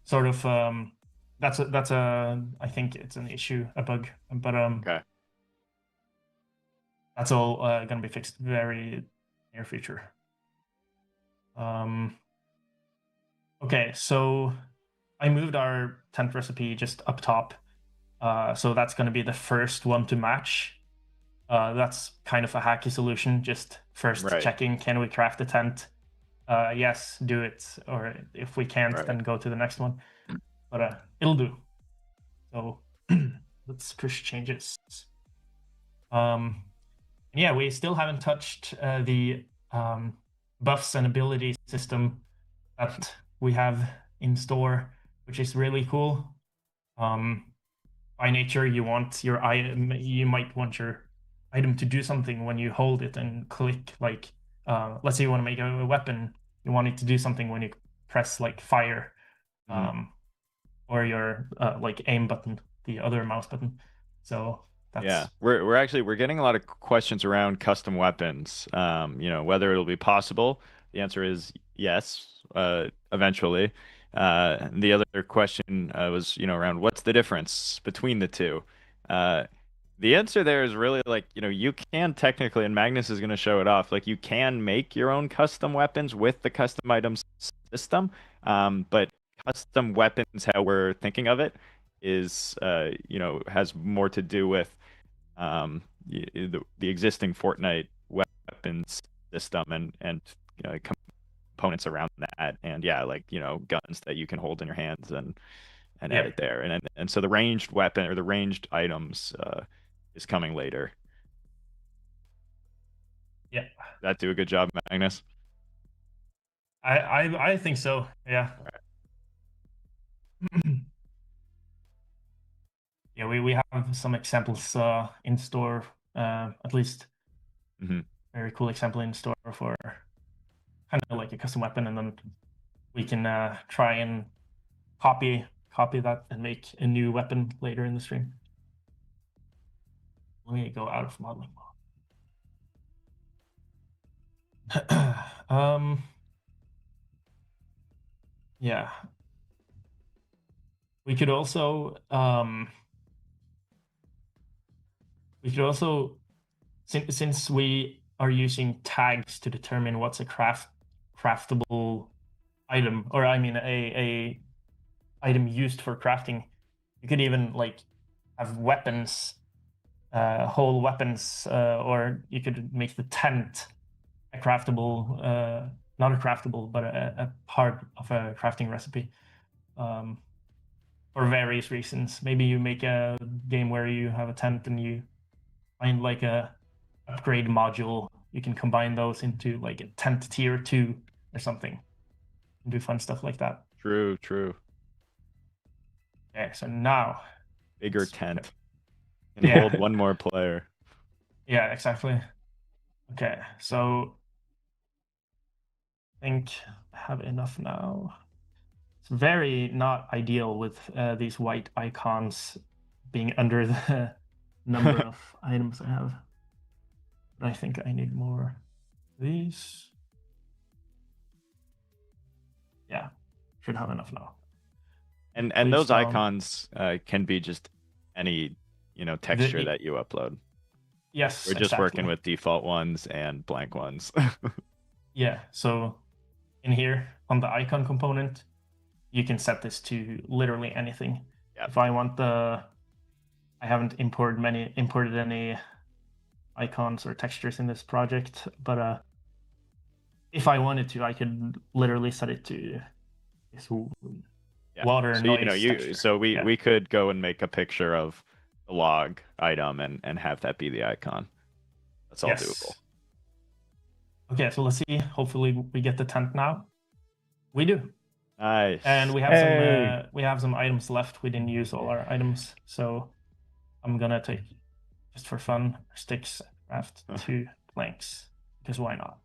sort of that's a I think it's an issue, a bug, but Okay. that's all gonna be fixed very near future. Okay, so I moved our tent recipe just up top. So that's going to be the first one to match. That's kind of a hacky solution. Just first Right. checking, can we craft a tent? Yes, do it. Or if we can't, Right. then go to the next one. But it'll do. So let's push changes. Yeah, we still haven't touched the buffs and ability system that we have in store, which is really cool. By nature, you want your item, you might want your item to do something when you hold it and click, like, let's say you want to make a weapon, you want it to do something when you press like fire, or your like aim button, the other mouse button. So that's Yeah, we're getting a lot of questions around custom weapons. Whether it'll be possible. The answer is yes, eventually. The other question was, around what's the difference between the two. Uh, the answer there is really like, you can technically, and Magnus is going to show it off, like you can make your own custom weapons with the custom items system. But custom weapons, how we're thinking of it, is, has more to do with the existing Fortnite weapons system and components around that, and yeah, like guns that you can hold in your hands and yeah, edit there, and so the ranged weapon or the ranged items is coming later. yeah. That do a good job, Magnus? I think so. Yeah. Yeah, we have some examples in store, at least very cool example in store for kind of like a custom weapon, and then we can try and copy that and make a new weapon later in the stream. Let me go out of modeling mode. Yeah, we could also since we are using tags to determine what's a craftable item, or I mean a item used for crafting, you could even like have weapons, whole weapons, or you could make the tent a craftable, not a craftable, but a part of a crafting recipe, for various reasons. Maybe you make a game where you have a tent and you find like a upgrade module. You can combine those into like a tent tier 2 or something and do fun stuff like that. True. Okay, so now Bigger tent can hold one more player. Yeah, exactly. Okay, so I think I have enough now. It's very not ideal with these white icons being under the number of items I have. But I think I need more of these. Yeah, should have enough now. And Please those don't. icons can be just any texture that you upload. Yes, We're just exactly. working with default ones and blank ones. Yeah, so in here on the icon component, you can set this to literally anything. Yep. If I want I haven't imported any icons or textures in this project, but if I wanted to, I could literally set it to this water so noise texture. so we could go and make a picture of the log item and have that be the icon. That's all doable. Okay, so let's see. Hopefully we get the tent now. We do. Nice. And we have some items left. We didn't use all our items, so I'm gonna take, just for fun, sticks, craft 2 planks, because why not?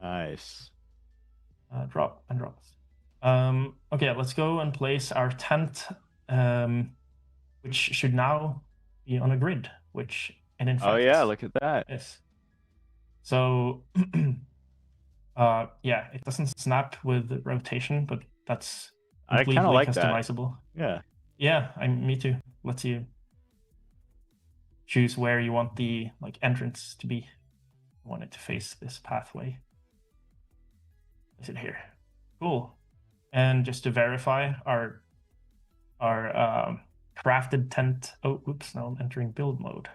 Nice. Drop and drop. Okay, let's go and place our tent, which should now be on a grid, which it in fact. Oh yeah, look at that. Is. So, yeah, it doesn't snap with rotation, but that's completely like customizable. That. Yeah, me too. Lets you choose where you want the entrance to be. I want it to face this pathway. Is it here? Cool. And just to verify our crafted tent. Oh, oops! Now I'm entering build mode.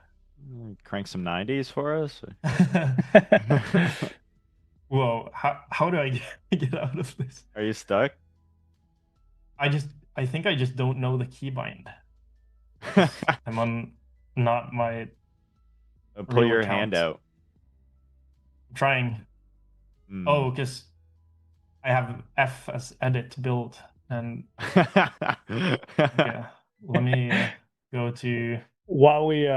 Crank some 90s for us. Whoa! How do I get out of this? Are you stuck? I think I just don't know the keybind. I'm on not my. Pull your hand out. I'm trying. Oh, because I have F as edit build, and okay, let me go to. While we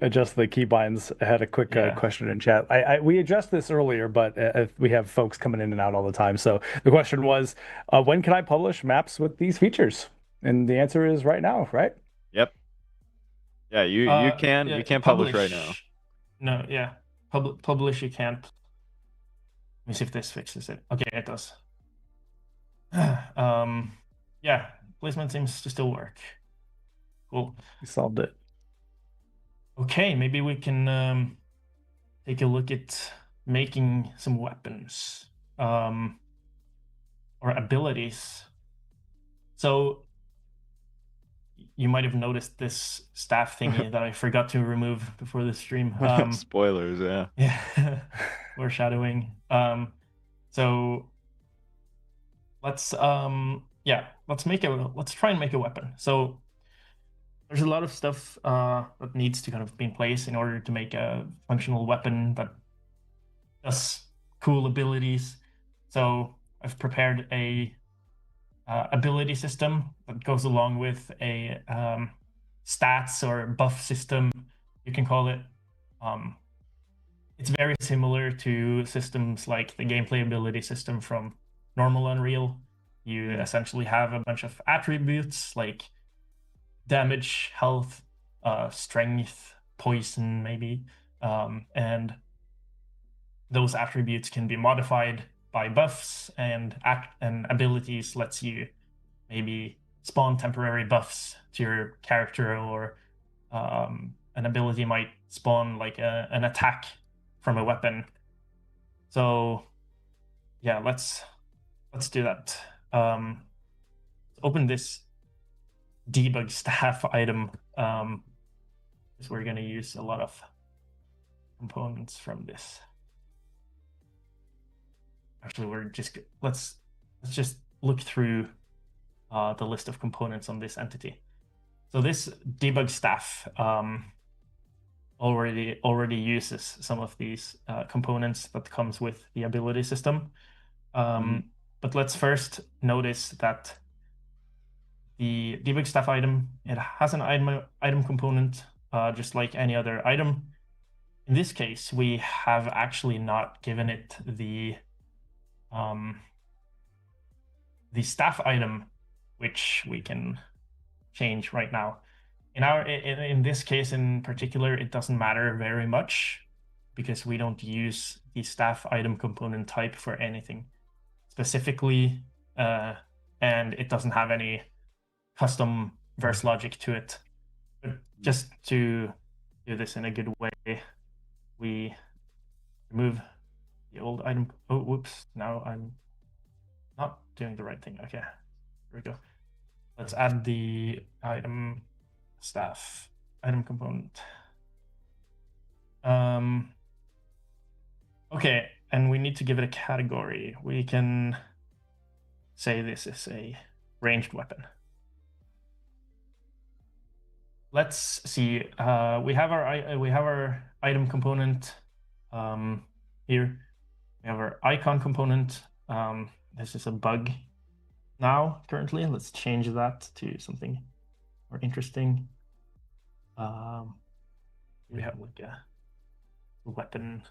adjust the keybinds, I had a quick question in chat. We addressed this earlier, but we have folks coming in and out all the time. So the question was, when can I publish maps with these features? And the answer is right now, right? Yep. Yeah, you can publish right now. No, yeah, publish you can't. Let me see if this fixes it. Okay, it does. Yeah, placement seems to still work. Cool. We solved it. Okay, maybe we can take a look at making some weapons or abilities. So you might have noticed this staff thingy that I forgot to remove before the stream. Spoilers, yeah. Yeah, foreshadowing. So let's try and make a weapon. So there's a lot of stuff that needs to kind of be in place in order to make a functional weapon that does cool abilities. So I've prepared a ability system that goes along with a stats or buff system, you can call it. It's very similar to systems like the gameplay ability system from normal Unreal. You essentially have a bunch of attributes like damage, health, strength, poison, maybe, and those attributes can be modified by buffs, and abilities lets you maybe spawn temporary buffs to your character, or an ability might spawn like an attack from a weapon. So yeah, let's do that. Open this debug staff item, because we're going to use a lot of components from this. Actually, let's just look through the list of components on this entity. So this debug staff already uses some of these components that comes with the ability system. But let's first notice that the debug staff item, it has an item component, just like any other item. In this case, we have actually not given it the staff item, which we can change right now. In this case in particular, it doesn't matter very much because we don't use the staff item component type for anything specifically, and it doesn't have any custom verse logic to it. But just to do this in a good way, we remove the old item. Oh, whoops! Now I'm not doing the right thing. Okay, here we go. Let's add the item staff item component. Okay, and we need to give it a category. We can say this is a ranged weapon. let's see. We have our item component here. We have our icon component. This is a bug now currently. Let's change that to something more interesting. We have like a weapon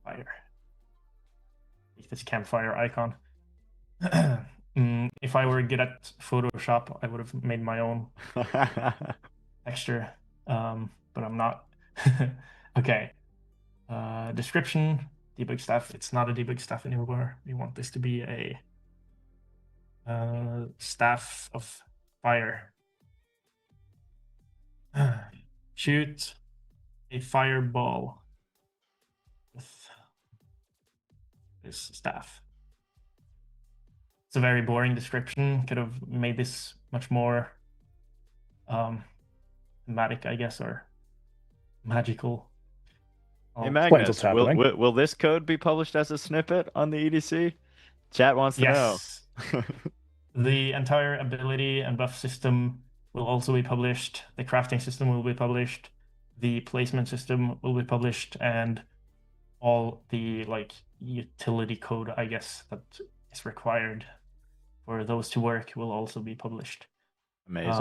fire. Like this campfire icon. If I were good at Photoshop, I would have made my own texture, but I'm not. Okay. Description, debug staff. It's not a debug staff anymore. We want this to be a staff of fire. Shoot a fireball with this staff. It's a very boring description. Could have made this much more thematic, I guess, or magical. Hey Explains Magnus, what's happening. will this code be published as a snippet on the EDC? Chat wants to know. Yes. The entire ability and buff system will also be published. The crafting system will be published. The placement system will be published, and all the like utility code, I guess, that is required for those to work will also be published. Amazing.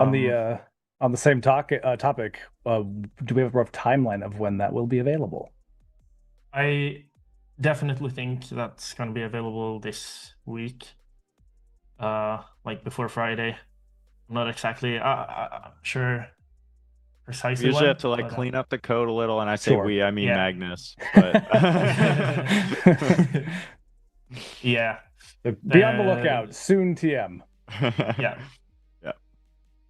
On the same topic, do we have a rough timeline of when that will be available? I definitely think that's going to be available this week, like before Friday. I'm not exactly sure precisely We usually when, have to like but, clean up the code a little, and I say Sure. we, I mean Yeah. Magnus. But yeah. Be on the lookout. Soon, TM. Yeah. Yeah.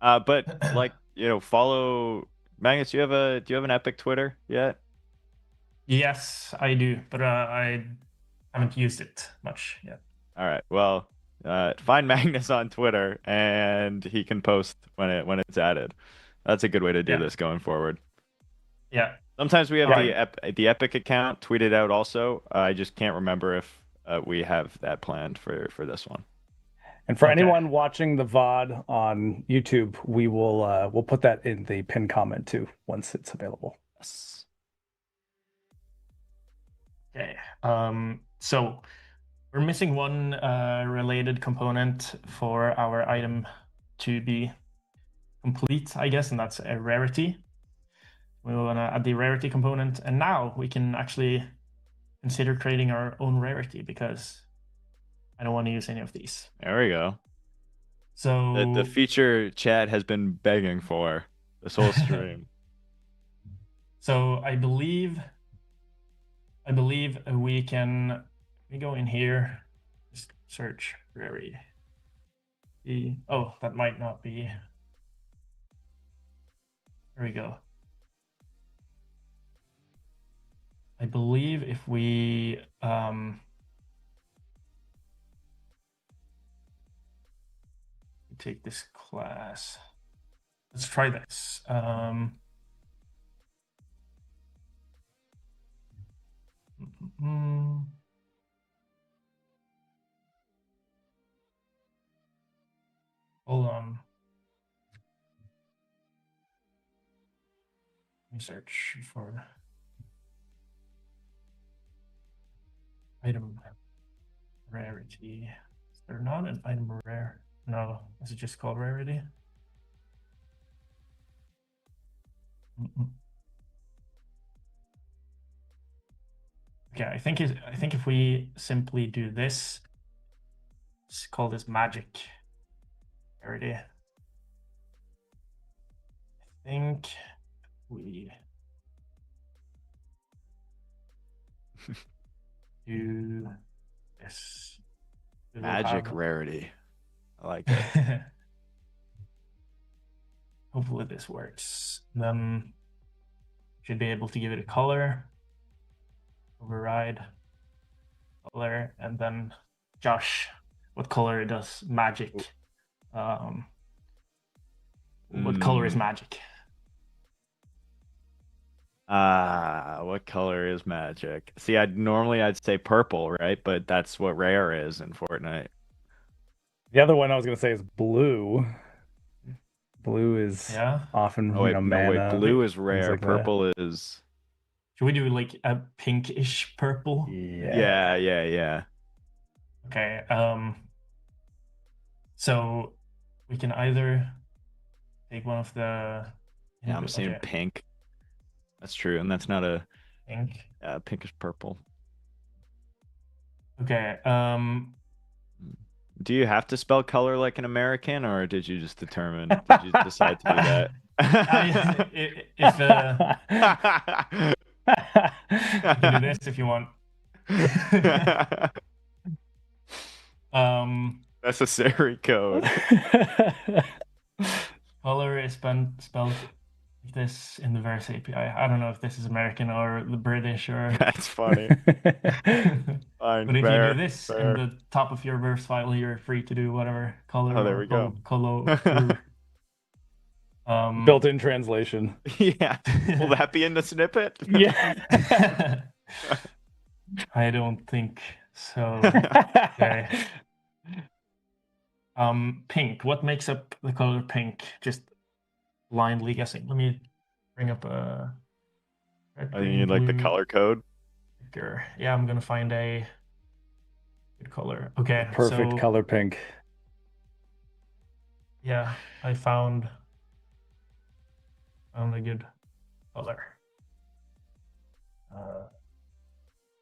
But like, follow Magnus. Do you have an Epic Twitter yet? Yes, I do, but I haven't used it much yet. All right. Well, find Magnus on Twitter, and he can post when it's added. That's a good way to do Yeah. this going forward. Yeah. Sometimes we have Right. the Epic account tweeted out also. I just can't remember if we have that planned for this one. And for Okay. anyone watching the VOD on YouTube, we'll put that in the pinned comment too once it's available. Yes. Okay. So we're missing one related component for our item to be complete, I guess, and that's a rarity. We want to add the rarity component, and now we can actually consider creating our own rarity because I don't want to use any of these. There we go. So The feature chat has been begging for this whole stream. So I believe we can go in here, just search rarity. Oh, that might not be. There we go. I believe if we take this class, let's try this. Hold on. Let me search for item rarity. Is there not an item rare? No, is it just called rarity? Okay, I think if we simply do this, let's call this magic rarity. I think we do this. Magic rarity. I like it. Hopefully this works. Then should be able to give it a color. Override color, and then Josh, what color does magic? What color is magic? What color is magic? See, I'd say purple, right? But that's what rare is in Fortnite. The other one I was going to say is blue. Blue is Yeah. often, Oh wait, no wait. mana. Blue is things rare. like that. Purple is. Should we do like a pinkish purple? Yeah. Okay. So we can either take one of the. Yeah, I'm seeing Okay, pink. That's true, and that's not a pink. pinkish purple. Okay. Do you have to spell color like an American, or did you just determine? Did you decide to do that? If you can do this if you want. Necessary code. Color is spelled like this in the Verse API. I don't know if this is American or the British or. That's funny. Fine, But if fair, you do this fair. in the top of your Verse file, you're free to do whatever color. Oh, there we go. Color. Built-in translation. Yeah. Will that be in the snippet? Yeah. I don't think so. Okay. Pink. What makes up the color pink? Just blindly guessing. Let me bring up a. I think you need like the color code. Picker. Yeah, I'm gonna find a good color. Okay. Perfect so, color pink. Yeah, I found a good color.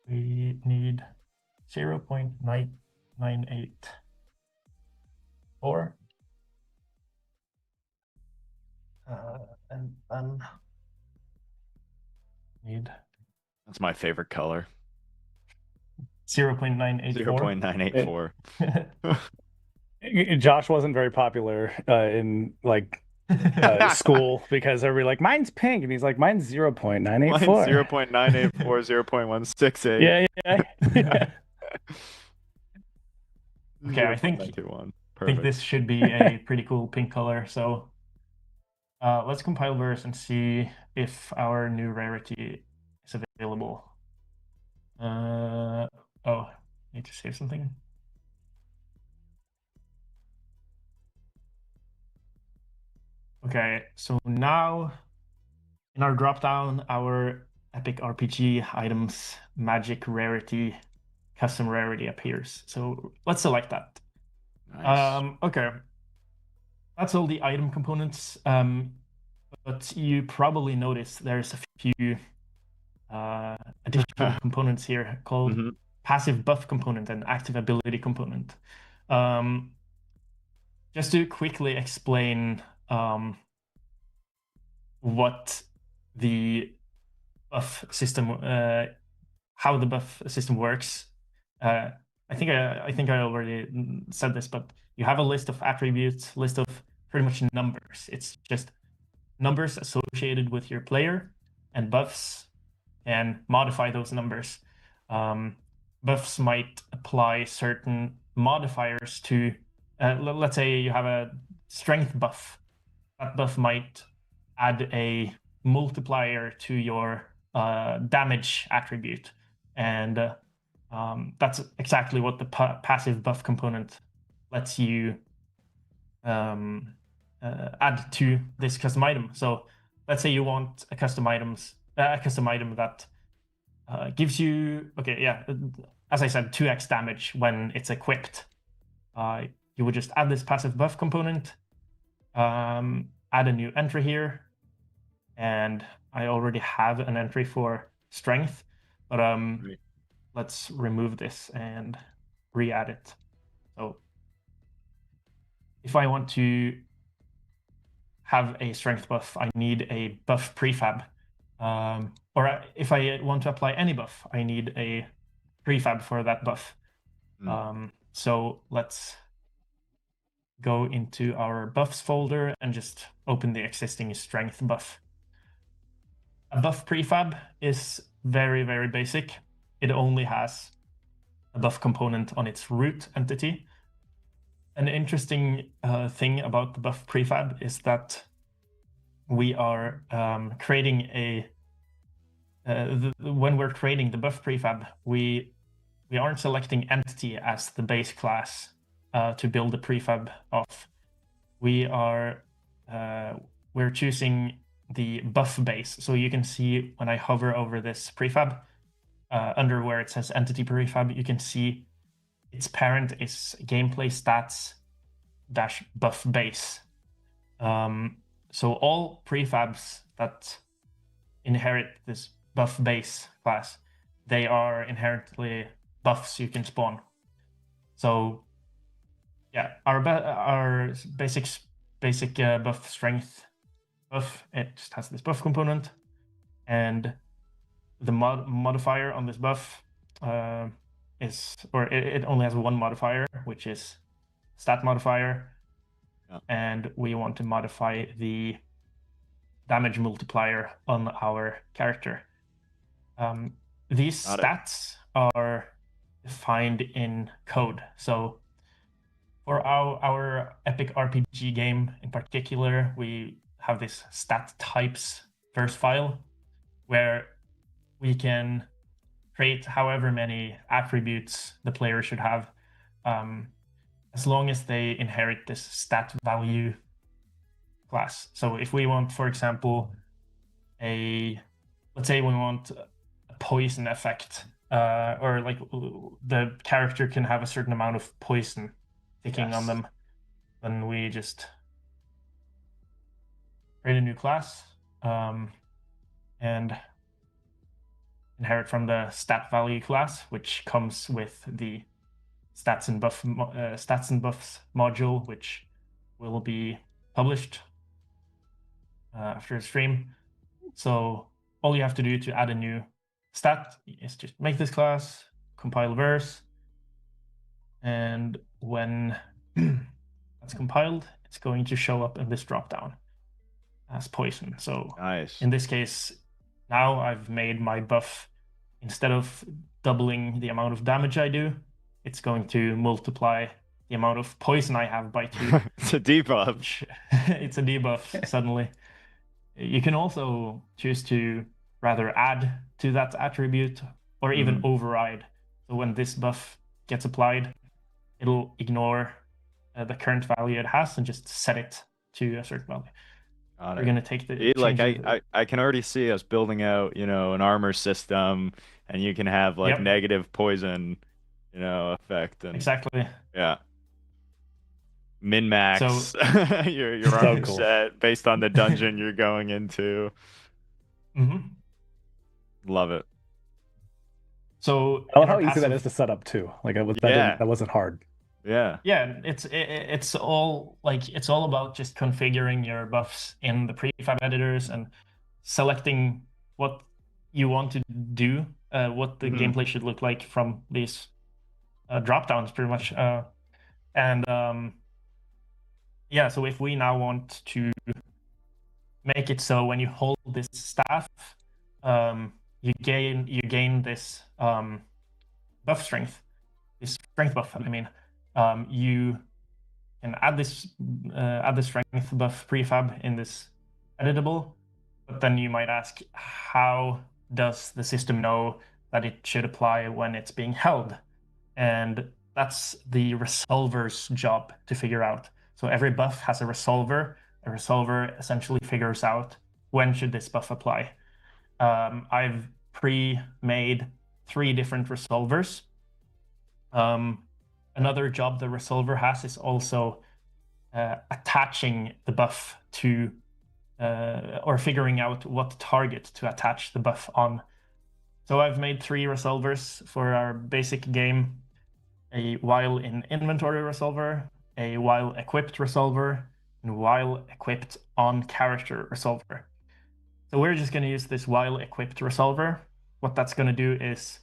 We need 0.9984. And then need That's my favorite color. 0.984. 0.984. Josh wasn't very popular in like school because everybody like mine's pink and he's like mine's 0.984. Mine's 0.984, 0.168. Yeah. Okay, I think this should be a pretty cool pink color. So let's compile verse and see if our new rarity is available. Need to save something. Okay, so now in our dropdown, our epic RPG items, magic rarity, custom rarity appears. So let's select that. Nice. Okay, that's all the item components. But you probably noticed there's a few additional components here called passive buff component and active ability component. Just to quickly explain what the buff system, how the buff system works. I think I already said this, but you have a list of attributes, list of pretty much numbers. It's just numbers associated with your player, and buffs and modify those numbers. Buffs might apply certain modifiers to, let's say you have a strength buff. That buff might add a multiplier to your damage attribute. And that's exactly what the passive buff component lets you add to this custom item. So let's say you want a custom item that gives you, as I said, 2x damage when it's equipped. You would just add this passive buff component, add a new entry here, and I already have an entry for strength, but let's remove this and re-add it. So if I want to have a strength buff, I need a buff prefab. Or if I want to apply any buff, I need a prefab for that buff. So let's go into our buffs folder and just open the existing strength buff. A buff prefab is very, very basic. It only has a buff component on its root entity. An interesting thing about the buff prefab is that we are creating when we're creating the buff prefab, we aren't selecting entity as the base class to build the prefab of. We are we're choosing the buff base. So you can see when I hover over this prefab, under where it says entity prefab, you can see its parent is gameplay stats dash buff base. So all prefabs that inherit this buff base class, they are inherently buffs you can spawn. So yeah, our basic buff strength buff, it just has this buff component, and the modifier on this buff it only has one modifier, which is stat modifier. Yeah. And we want to modify the damage multiplier on our character. These stats are defined in code. So for our epic RPG game in particular, we have this stat types first file where we can create however many attributes the player should have, as long as they inherit this stat value class. So if we want, for example, let's say we want a poison effect, or like the character can have a certain amount of poison ticking on them, then we just create a new class and inherit from the stat value class, which comes with the stats and buffs module, which will be published after the stream. So all you have to do to add a new stat is just make this class, compile verse, and when that's compiled, it's going to show up in this dropdown as poison. So nice. In this case, now I've made my buff, instead of doubling the amount of damage I do, it's going to multiply the amount of poison I have by 2. It's a debuff. It's a debuff suddenly. You can also choose to rather add to that attribute or even override. So when this buff gets applied, it'll ignore the current value it has and just set it to a certain value. We're going to take the like I can already see us building out, an armor system, and you can have like negative poison, effect, and exactly. Yeah. Min-max your So armor cool. set based on the dungeon you're going into. Love it. So I love how easy that is to set up too. Like that wasn't hard. Yeah, it's all about just configuring your buffs in the prefab editors and selecting what you want to do, what the gameplay should look like from these drop downs, pretty much. So if we now want to make it so when you hold this staff, you gain this buff strength, this strength buff. I mean. You can add this strength buff prefab in this editable, but then you might ask, how does the system know that it should apply when it's being held? And that's the resolver's job to figure out. So every buff has a resolver. A resolver essentially figures out when should this buff apply. I've pre-made 3 different resolvers. Another job the resolver has is also attaching the buff to, or figuring out what target to attach the buff on. So I've made 3 resolvers for our basic game: a while in inventory resolver, a while equipped resolver, and while equipped on character resolver. So we're just going to use this while equipped resolver. What that's going to do is,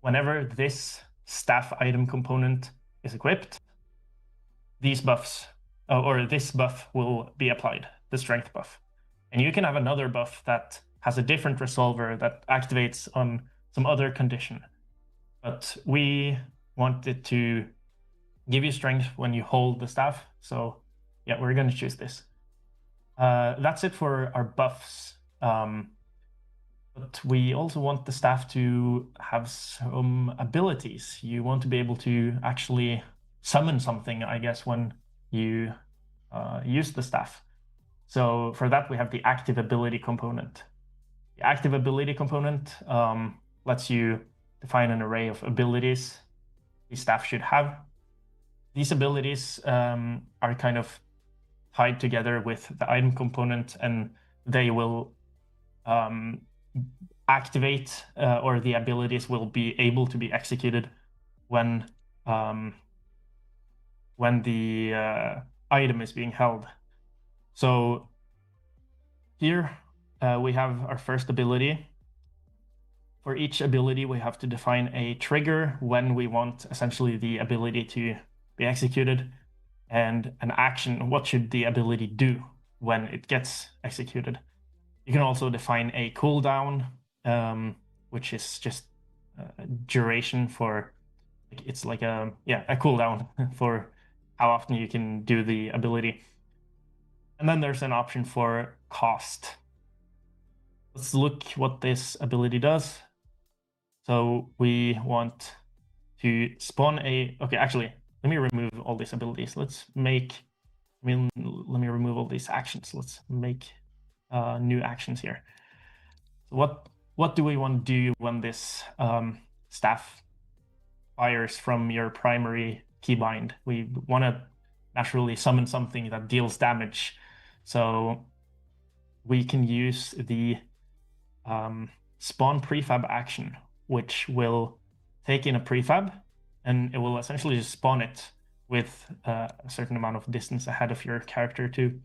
whenever this staff item component is equipped, these buffs, or this buff will be applied, the strength buff. And you can have another buff that has a different resolver that activates on some other condition. But we want it to give you strength when you hold the staff. So yeah, we're going to choose this. That's it for our buffs. But we also want the staff to have some abilities. You want to be able to actually summon something, I guess, when you use the staff. So for that, we have the active ability component. The active ability component lets you define an array of abilities the staff should have. These abilities are kind of tied together with the item component, and they will activate or the abilities will be able to be executed when the item is being held. So here we have our first ability. For each ability, we have to define a trigger when we want essentially the ability to be executed, and an action, what should the ability do when it gets executed. You can also define a cooldown, which is just duration for, it's like a cooldown for how often you can do the ability. And then there's an option for cost. Let's look what this ability does. So we want to spawn okay, actually, let me remove all these abilities. Let me remove all these actions. Let's make new actions here. So what do we want to do when this staff fires from your primary keybind? We want to naturally summon something that deals damage. So we can use the spawn prefab action, which will take in a prefab, and it will essentially just spawn it with a certain amount of distance ahead of your character too,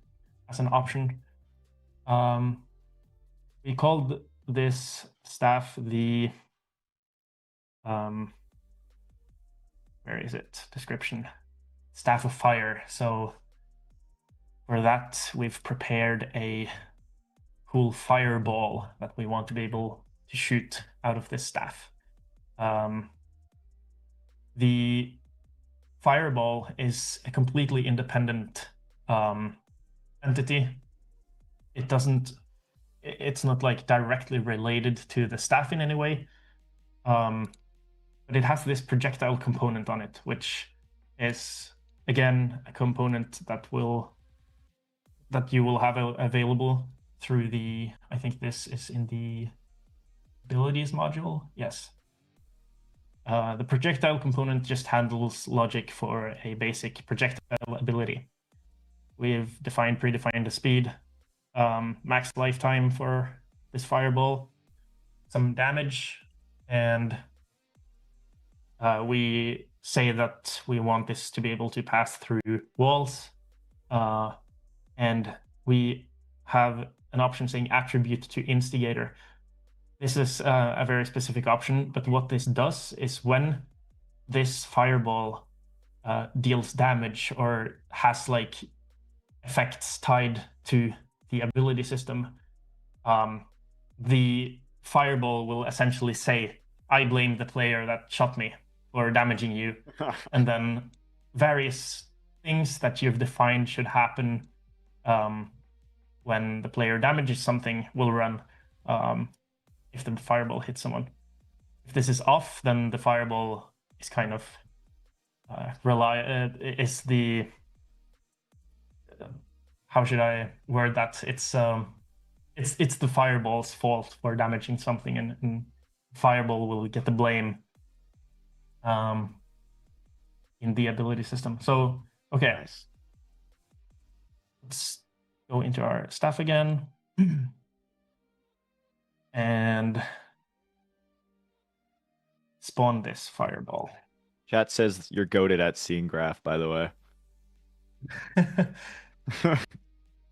as an option. We called this staff the where is it? Description. Staff of Fire. So for that, we've prepared a cool fireball that we want to be able to shoot out of this staff. The fireball is a completely independent entity. It's not like directly related to the staff in any way, but it has this projectile component on it, which is again a component that you will have available through I think this is in the abilities module. Yes. The projectile component just handles logic for a basic projectile ability. We've predefined the speed, max lifetime for this fireball, some damage, and we say that we want this to be able to pass through walls, and we have an option saying attribute to instigator. This is a very specific option, but what this does is when this fireball deals damage or has like effects tied to the ability system, the fireball will essentially say, I blame the player that shot me for damaging you. And then various things that you've defined should happen when the player damages something will run if the fireball hits someone. If this is off, then the fireball is kind of how should I word that? It's the fireball's fault for damaging something, and fireball will get the blame in the ability system. So okay, Nice. Let's go into our staff again. And spawn this fireball. Chat says you're goated at scene graph, by the way.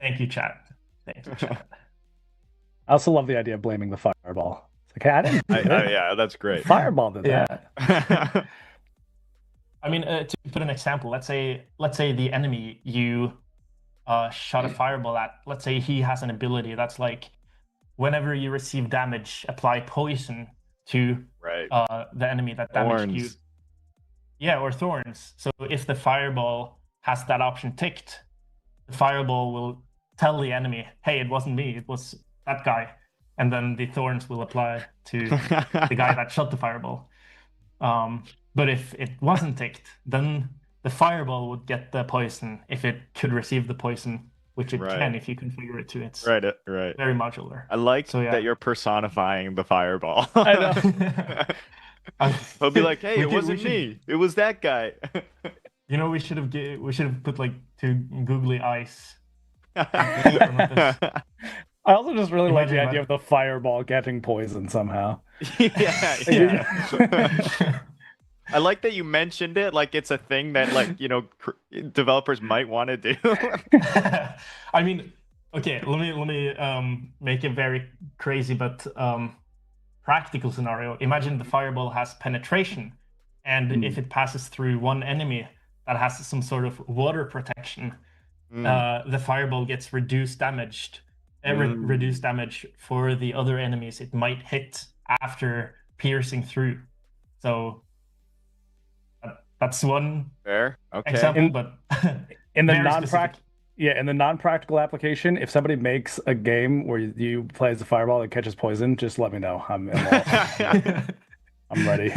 Thank you, chat. Thank you, chat. I also love the idea of blaming the fireball. It's like, hey, I didn't do it. Yeah, that's great. Fireball did that. I mean, to put an example, let's say the enemy you shot a fireball at, let's say he has an ability that's like, whenever you receive damage, apply poison to the enemy that damaged you. Yeah, or thorns. So if the fireball has that option ticked, the fireball will tell the enemy, hey, it wasn't me, it was that guy. And then the thorns will apply to the guy that shot the fireball. But if it wasn't ticked, then the fireball would get the poison if it could receive the poison which it Right. can if you configure it to its Right. very modular. I like So yeah. that you're personifying the fireball. I know. He'll be like, "Hey, We it could- we wasn't should- me. It was that guy." You know, we should have put like two googly eyes in front of this. I also just really like the Imagine idea of the fireball catching poison somehow. Yeah. I like that you mentioned it like it's a thing that like, developers might want to do. I mean, okay, let me make a very crazy but practical scenario. Imagine the fireball has penetration, and if it passes through one enemy that has some sort of water protection, the fireball gets reduced damage for the other enemies it might hit after piercing through. So that's one Fair. Okay. example, but in the very non-practical, in the non-practical application, if somebody makes a game where you play as a fireball that catches poison, just let me know. I'm ready.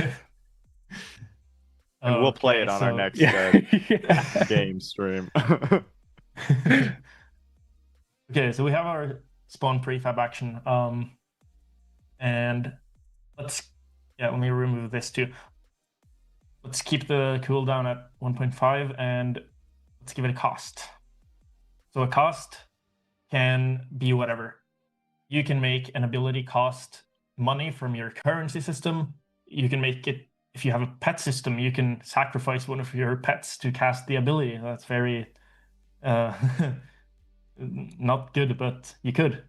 And we'll play it on our next game stream. Okay, so we have our spawn prefab action. And let me remove this too. Let's keep the cooldown at 1.5 and let's give it a cost. So a cost can be whatever. You can make an ability cost money from your currency system. You can make it, if you have a pet system, you can sacrifice one of your pets to cast the ability. That's very not good, but you could.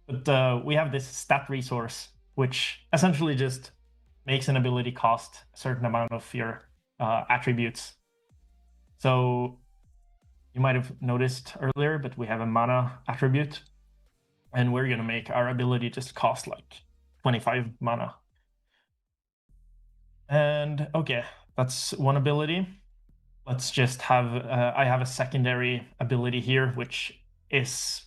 But we have this stat resource, which essentially just makes an ability cost a certain amount of your attributes. So you might have noticed earlier, but we have a mana attribute, and we're going to make our ability just cost like 25 mana. And okay, that's one ability. Let's just have, I have a secondary ability here, which is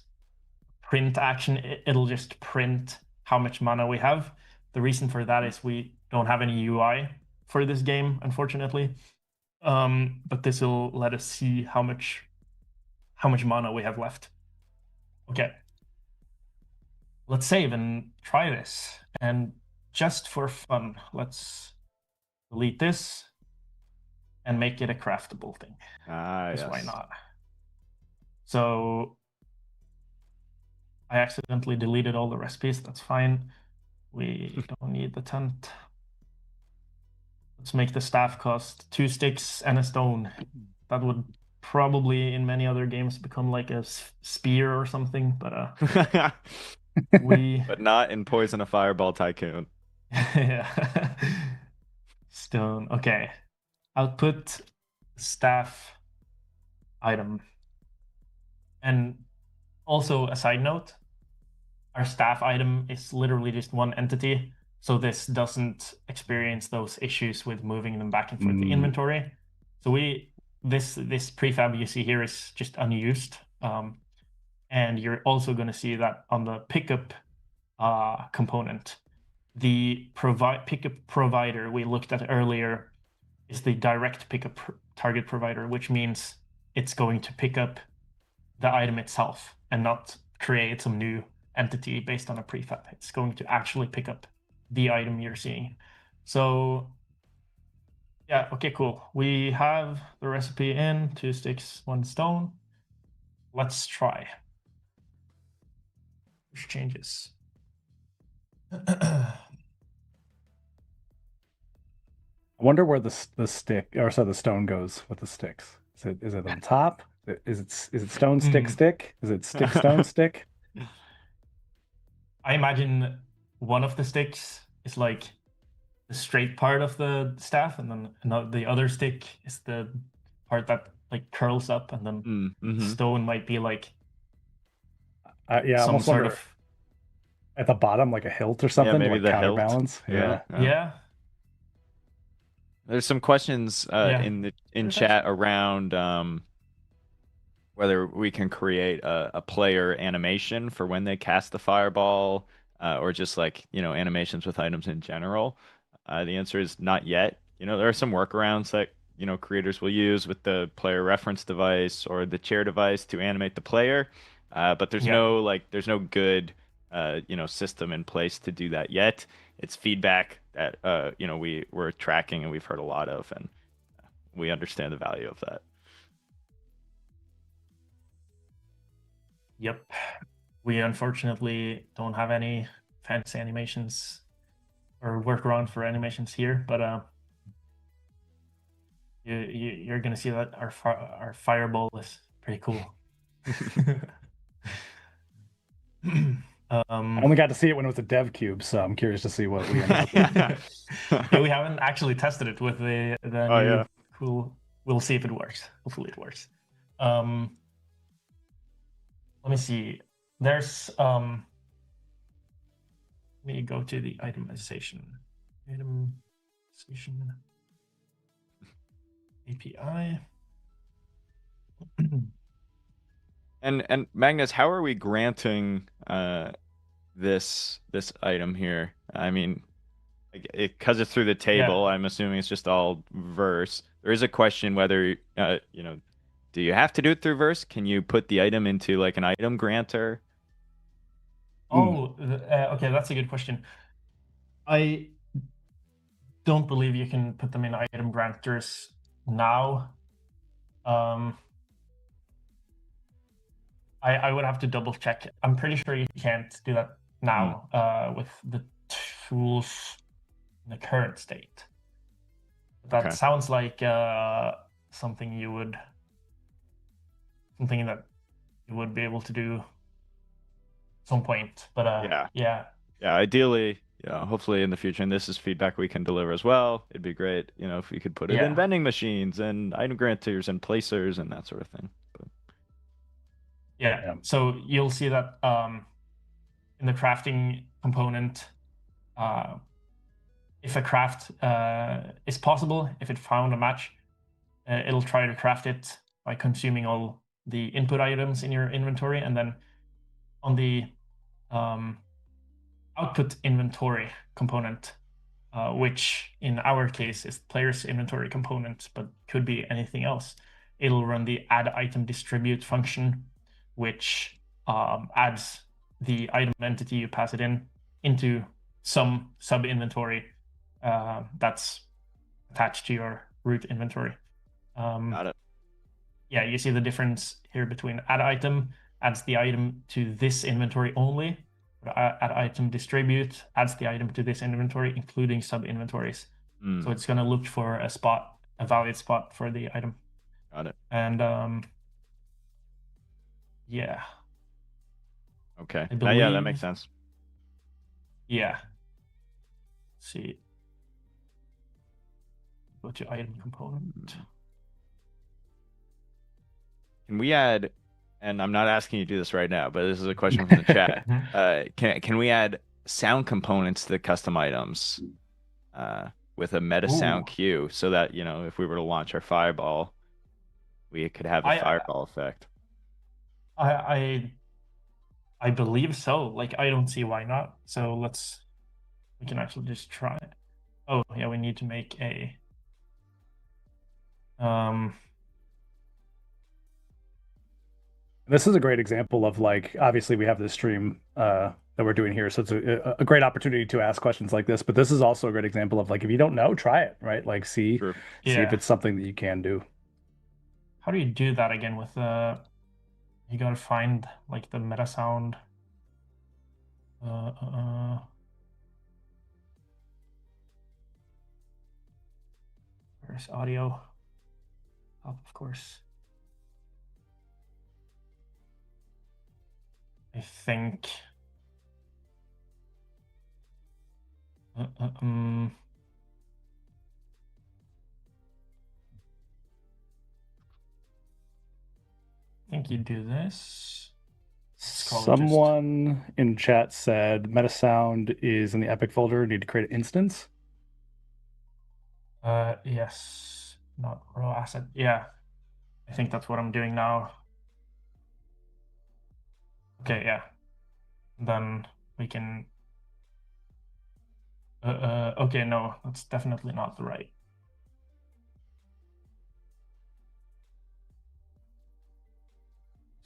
print action. It'll just print how much mana we have. The reason for that is we don't have any UI for this game, unfortunately. But this will let us see how much mana we have left. Okay. Let's save and try this. And just for fun, let's delete this and make it a craftable thing. Yes. Why not? So I accidentally deleted all the recipes. That's fine. We don't need the tent. Let's make the staff cost 2 sticks and a stone. That would probably in many other games become like a spear or something, but but not in Poison a Fireball Tycoon. Yeah. Stone. Okay. I'll put staff item. And also a side note, our staff item is literally just one entity. So this doesn't experience those issues with moving them back and forth the inventory. So this prefab you see here is just unused. And you're also going to see that on the pickup component. The pickup provider we looked at earlier is the direct pickup target provider, which means it's going to pick up the item itself and not create some new entity based on a prefab. It's going to actually pick up the item you're seeing. So yeah, okay, cool. We have the recipe in 2 sticks, 1 stone. Let's try. Push changes. I wonder where the stick or the stone goes with the sticks. Is it on top? Is it stone stick stick? Is it stick stone stick? I imagine one of the sticks is like the straight part of the staff, and then the other stick is the part that like curls up, and then stone might be like some sort of at the bottom, like a hilt or something, maybe to like the hilt. counterbalance. Yeah. There's some questions in chat around whether we can create a player animation for when they cast the fireball, or just like animations with items in general. The answer is not yet. There are some workarounds that creators will use with the player reference device or the chair device to animate the player. But there's Yeah. there's no good system in place to do that yet. It's feedback that we're tracking and we've heard a lot of, and we understand the value of that. Yep. We unfortunately don't have any fancy animations or workaround for animations here, but you're gonna see that our fireball is pretty cool. I only got to see it when it was a dev cube, so I'm curious to see what we end up with. Yeah, we haven't actually tested it with the Oh, new yeah. cool. We'll see if it works. Hopefully it works. Let me see. There's let me go to the itemization API. And Magnus, how are we granting this item here? I mean, because it's through the table, I'm assuming it's just all verse. There is a question whether do you have to do it through verse? Can you put the item into like an item granter? Oh, okay, that's a good question. I don't believe you can put them in item granters now. I would have to double check. I'm pretty sure you can't do that now with the tools in the current state. That sounds like something that you would be able to do at some point. But yeah. Ideally, hopefully in the future, and this is feedback we can deliver as well. It'd be great, if we could put it in vending machines and item granters and placers and that sort of thing. But... Yeah. So you'll see that in the crafting component, if a craft is possible, if it found a match, it'll try to craft it by consuming all the input items in your inventory, and then on the output inventory component, which in our case is player's inventory component, but could be anything else. It'll run the add item distribute function, which adds the item entity you pass it into some sub inventory that's attached to your root inventory. Got it. Yeah, you see the difference here between add item adds the item to this inventory only. Add item distribute adds the item to this inventory, including sub inventories. So it's going to look for a valid spot for the item. Got it. And yeah. Okay. Yeah, that makes sense. Yeah. Let's see. Go to item component. Can we add, and I'm not asking you to do this right now, but this is a question from the chat. Can we add sound components to the custom items with a meta sound cue so that, if we were to launch our fireball, we could have the fireball effect? I believe so. Like, I don't see why not. So we can actually just try it. Oh, yeah, we need to make a This is a great example of, like, obviously we have this stream that we're doing here, so it's a great opportunity to ask questions like this. But this is also a great example of, like, if you don't know, try it, right? Like, see if it's something that you can do. How do you do that again with you gotta find like the meta sound. Where's audio? Up, of course. I think. I think you do this. Someone in chat said MetaSound is in the Epic folder. Need to create an instance. Yes, not raw asset. Yeah, I think that's what I'm doing now. Okay, yeah. Then we can. Okay, no, that's definitely not the right.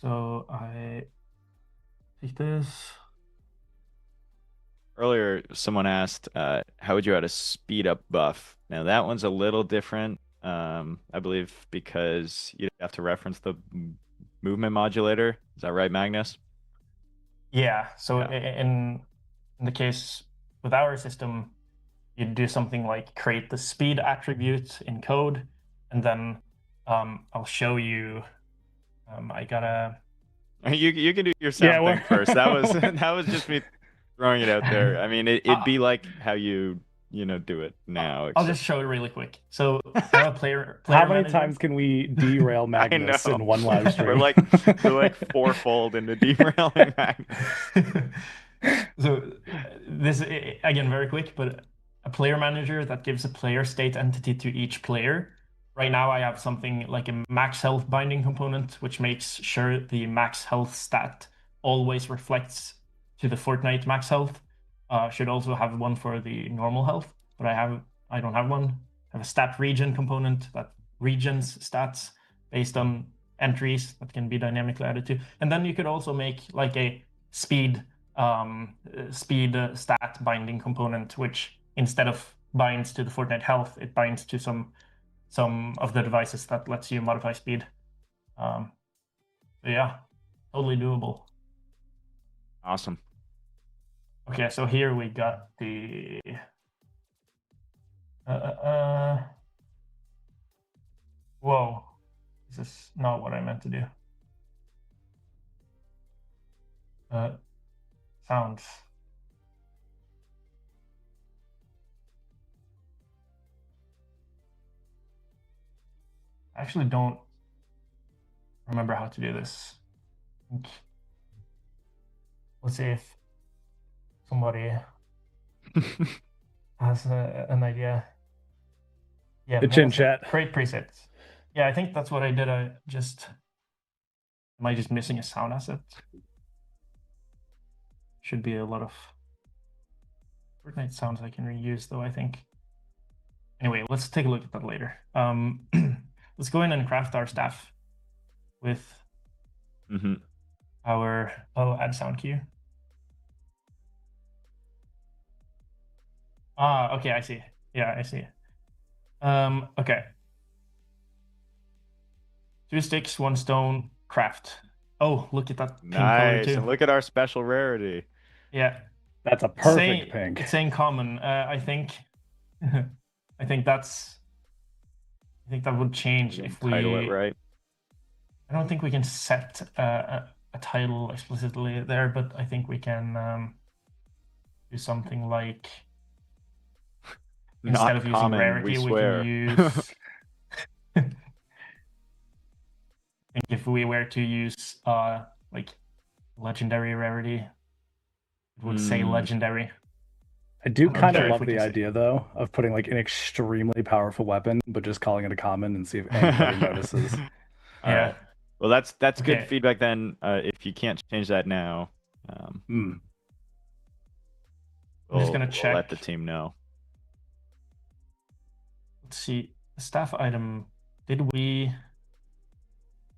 So I take this. Earlier, someone asked, how would you add a speed up buff? Now that one's a little different, I believe, because you'd have to reference the movement modulator. Is that right, Magnus? Yeah. So Yeah. in the case with our system, you'd do something like create the speed attribute in code, and then I'll show you. I gotta. You can do your Yeah, sound thing first. That was that was just me throwing it out there. I mean, it'd be like how you do it now, I'll except just show it really quick. So I have a player how many manager. times can we derail I Magnus know. in one live stream? We're like fourfold into derailing Magnus. So this again very quick, but a player manager that gives a player state entity to each player. Right now I have something like a max health binding component, which makes sure the max health stat always reflects to the Fortnite max health. Should also have one for the normal health, but I don't have one. I have a stat regen component that regens stats based on entries that can be dynamically added to. And then you could also make like a speed stat binding component, which instead of binds to the Fortnite health, it binds to some of the devices that lets you modify speed. So yeah, totally doable. Awesome. Okay, so here we got the whoa, this is not what I meant to do. Sounds. I actually don't remember how to do this. Let's see if somebody has an idea. Yeah, The chin chat. Create presets. Yeah, I think that's what I did. Am I just missing a sound asset? Should be a lot of Fortnite sounds I can reuse, though, I think. Anyway, let's take a look at that later. Let's go in and craft our staff with our add sound cue. Okay, I see. Yeah, I see. Okay. 2 sticks, 1 stone, craft. Oh, look at that pink color Nice. too. And look at our special rarity. Yeah. That's a perfect pink. It's saying common. I think I think that would change if we title it right. I don't think we can set a title explicitly there, but I think we can do something like instead Not of using common, rarity, we swear. can use I think if we were to use like legendary rarity, it would say legendary. I do kind of sure if love we the can say- idea though of putting like an extremely powerful weapon, but just calling it a common and see if anybody notices. All Yeah. right. Well, that's good Okay. feedback then. If you can't change that now, I'm just gonna check. We'll let the team know. Let's see. The staff item. Did we?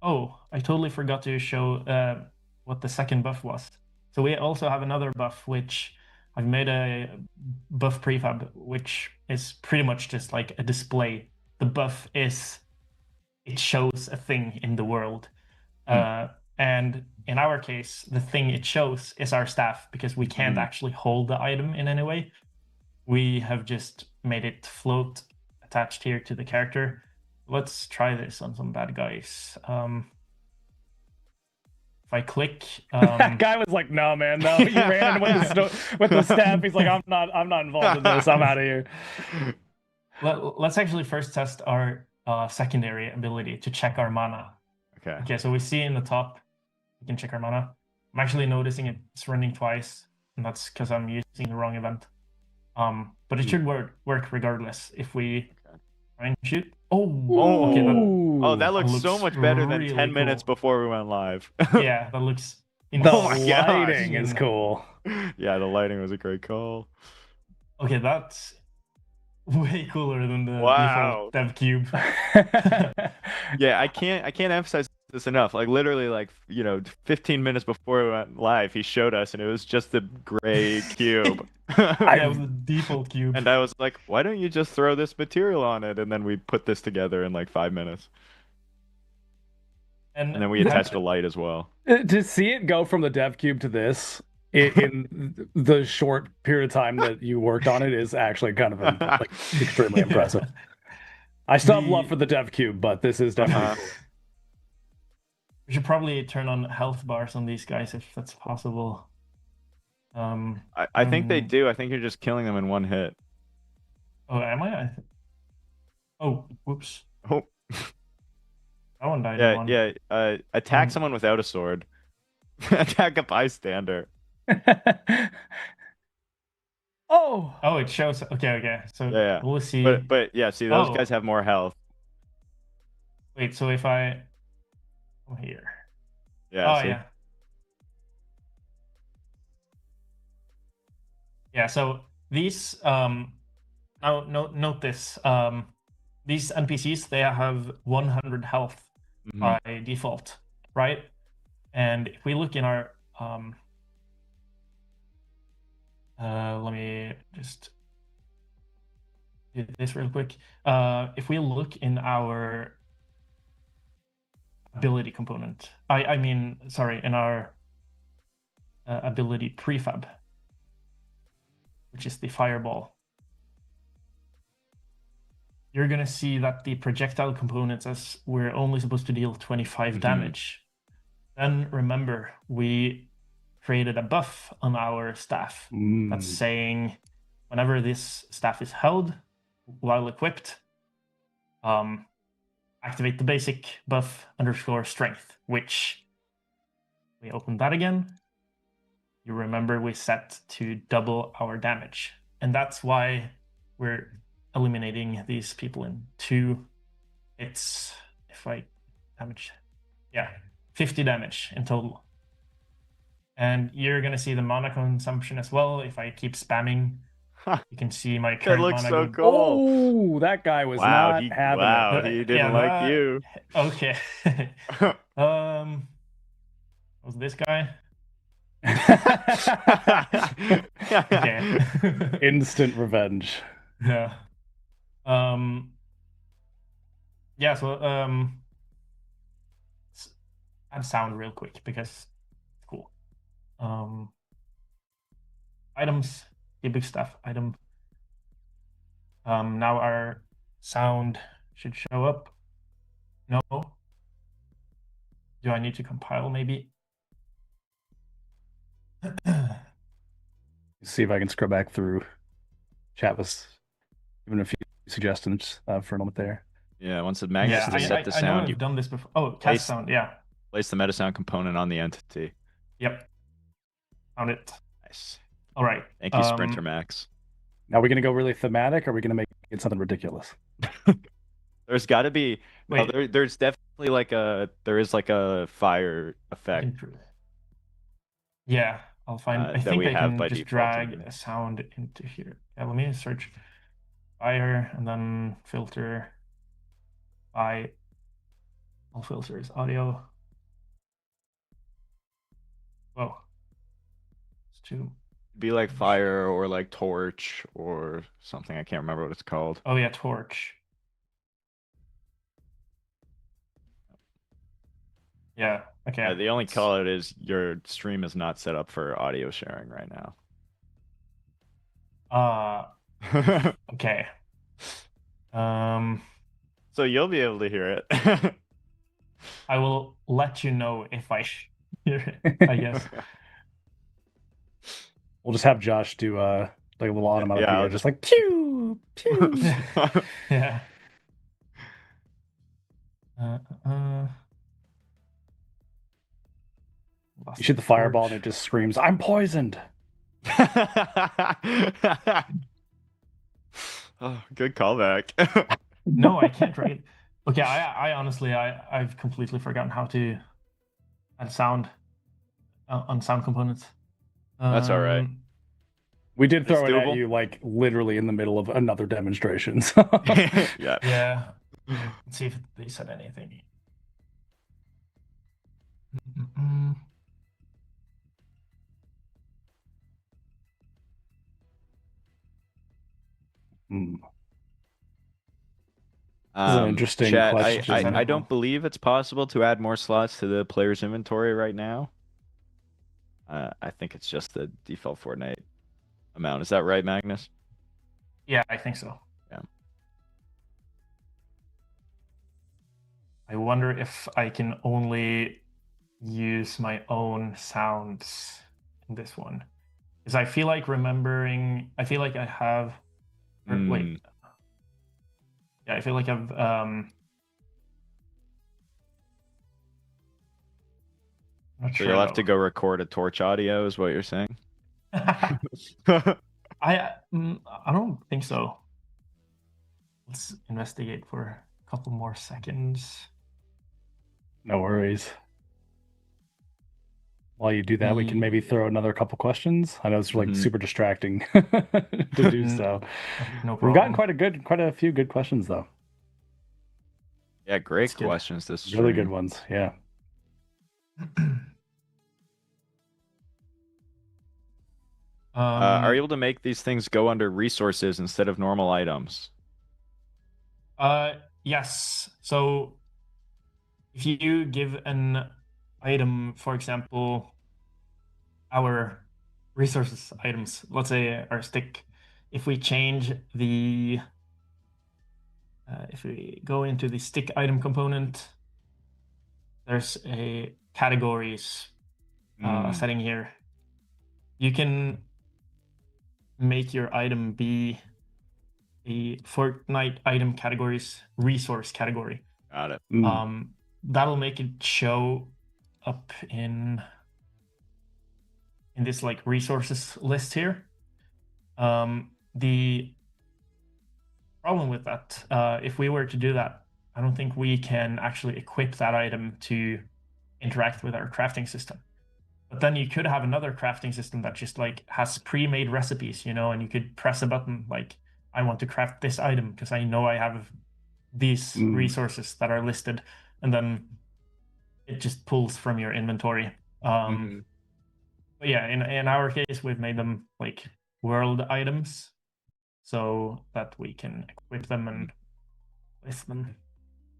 Oh, I totally forgot to show what the second buff was. So we also have another buff, which I've made a buff prefab, which is pretty much just like a display. The buff is it shows a thing in the world. And in our case, the thing it shows is our staff because we can't actually hold the item in any way. We have just made it float attached here to the character. Let's try this on some bad guys. If I click, that guy was like, "No, man, no." He ran in with the staff. He's like, "I'm not involved in this. I'm out of here." Let's actually first test our secondary ability to check our mana. Okay, so we see in the top, we can check our mana. I'm actually noticing it's running twice, and that's because I'm using the wrong event. But it should work regardless if we try and shoot. Oh, okay. That looks so much better than really 10 minutes before we went live. Yeah, that looks The lighting is cool. Yeah, the lighting was a great call. Okay, that's way cooler than the Wow. default dev cube. Yeah, I can't emphasize this enough. Like literally, like 15 minutes before we went live, he showed us, and it was just a gray cube. Yeah, it was the default cube. And I was like, why don't you just throw this material on it? And then we put this together in like 5 minutes. And then we attached a light as well. To see it go from the dev cube to this in the short period of time that you worked on it is actually kind of like extremely impressive. I still have love for the dev cube, but this is definitely cool. We should probably turn on health bars on these guys if that's possible. I think they do. I think you're just killing them in one hit. Oh, am I? Oh, whoops. Oh. That one died in one. Yeah. Attack someone without a sword. Attack a bystander. Oh, it shows. Okay. So yeah. we'll see. But yeah, see, those guys have more health. Wait, so if I here. Yeah. Yeah. Yeah, so these now note this. These NPCs, they have 100 health by default, right? And if we look in our let me just do this real quick. If we look in our ability component, in our ability prefab, which is the fireball, you're going to see that the projectile components, as we're only supposed to deal 25 damage. Then remember, we created a buff on our staff that's saying whenever this staff is held while equipped, activate the basic buff _ strength, which we open that again. You remember we set to double our damage. And that's why we're eliminating these people in 2 hits. If I damage, 50 damage in total. And you're going to see the mana consumption as well. If I keep spamming, you can see my current mana. That looks so cool. Oh, that guy was not having it. Wow, he didn't like you. Okay. Was this guy? Okay. Instant revenge. Yeah. So add sound real quick because it's cool. Items, the big stuff item. Now our sound should show up. No. Do I need to compile maybe? See if I can scroll back through. Chat was giving a few suggestions for a moment there. Yeah, once the Magnus set the sound, I know I've done this before. Oh, cast sound, yeah. Place the meta sound component on the entity. Yep. Found it. Nice. All right. Thank you, Sprinter Max. Now, are we going to go really thematic, or are we going to make it something ridiculous? There's got to be. There's definitely there is a fire effect. Yeah, I'll find. I think I can just drag a sound into here. Yeah, let me search fire and then filter by all filters audio. Whoa, it's too. Be like fire or like torch or something. I can't remember what it's called. Oh yeah, torch. Yeah. Okay. The only call it is your stream is not set up for audio sharing right now. Okay. So you'll be able to hear it. I will let you know if I hear it, I guess. We'll just have Josh do like a little onomatopoeia, just like pew pew. Yeah. You shoot the fireball and it just screams, "I'm poisoned." Oh, good callback. No, I can't write. Okay, I honestly, I've completely forgotten how to add sound on sound components. That's all right. We did throw it at you like literally in the middle of another demonstration. So. Yeah. Yeah. Let's see if they said anything. Mm. Hmm. This is an interesting Chat, question. I don't believe it's possible to add more slots to the player's inventory right now. I think it's just the default Fortnite amount. Is that right, Magnus? Yeah, I think so. Yeah. I wonder if I can only use my own sounds in this one. Because I feel like I feel like I have, wait. Yeah, I feel like I've, not So sure you'll have to though. go record a torch audio, is what you're saying? I don't think so. Let's investigate for a couple more seconds. No worries. While you do that, we can maybe throw another couple questions. I know it's like super distracting to do so. No We've gotten problem. quite a few good questions though. Yeah, great That's good. questions this stream. Really good ones. Yeah. Are you able to make these things go under resources instead of normal items? Yes. So if you give an item, for example, our resources items, let's say our stick, if we change the if we go into the stick item component, there's a categories setting here. You can make your item be a Fortnite item categories resource category. Got it. That'll make it show up in this like resources list here. The problem with that, if we were to do that, I don't think we can actually equip that item to interact with our crafting system. But then you could have another crafting system that just like has pre-made recipes, and you could press a button like, I want to craft this item because I know I have these resources that are listed, and then it just pulls from your inventory. But yeah, in our case, we've made them like world items so that we can equip them and list them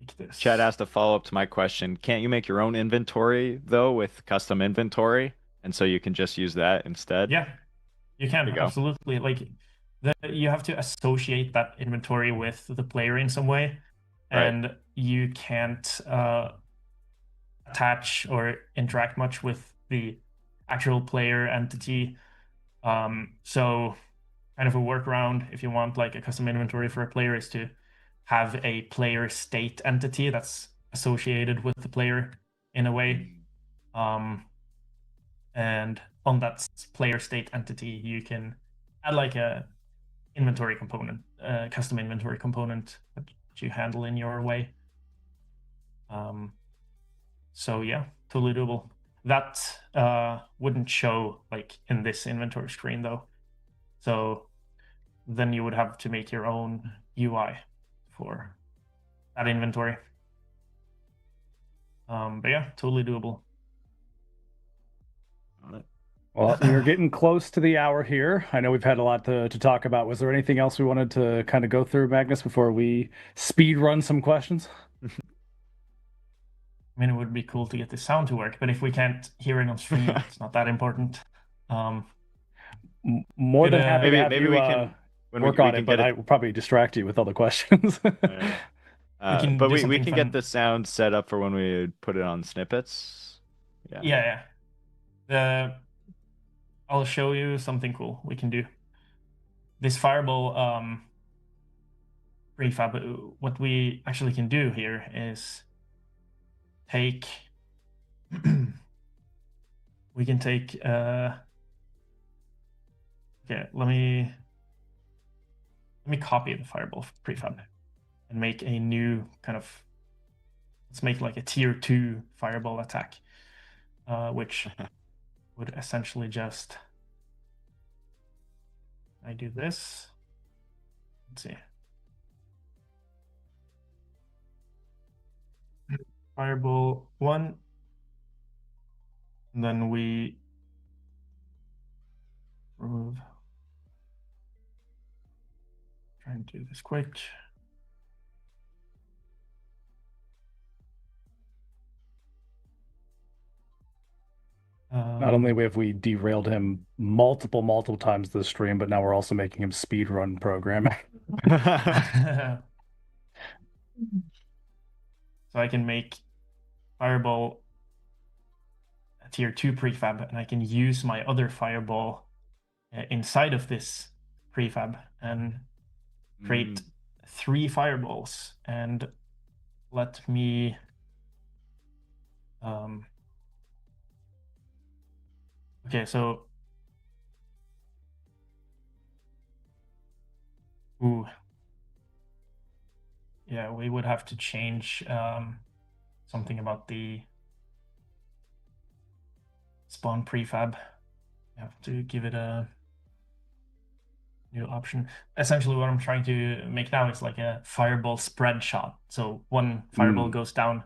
like this. Chad asked a follow-up to my question. Can't you make your own inventory though with custom inventory? And so you can just use that instead? Yeah, you can, absolutely. Like you have to associate that inventory with the player in some way, and you can't attach or interact much with the actual player entity. So kind of a workaround, if you want like a custom inventory for a player, is to have a player state entity that's associated with the player in a way. And on that player state entity, you can add like a inventory component, custom inventory component that you handle in your way. So yeah, totally doable. That wouldn't show like in this inventory screen though. So then you would have to make your own UI for that inventory. But yeah, totally doable. Well, we are getting close to the hour here. I know we've had a lot to talk about. Was there anything else we wanted to kind of go through, Magnus, before we speed run some questions? I mean, it would be cool to get the sound to work, but if we can't hear it on stream, it's not that important. More than happy to have maybe you we can work on it, but I will probably distract you with all the questions. But we can get the sound set up for when we put it on snippets. Yeah. I'll show you something cool we can do. This fireball prefab, what we actually can do here is take we can take okay, let me copy the fireball prefab and make a new kind of, let's make like a tier 2 fireball attack, which would essentially just, I do this, let's see, fireball 1, And then we remove. Trying to do this quick. Not only have we derailed him multiple times this stream, but now we're also making him speed run programming. So I can make Fireball a tier 2 prefab, and I can use my other Fireball inside of this prefab and create 3 Fireballs. And let me okay, so yeah, we would have to change something about the spawn prefab. I have to give it a new option. Essentially, what I'm trying to make now is like a fireball spread shot. So one fireball goes down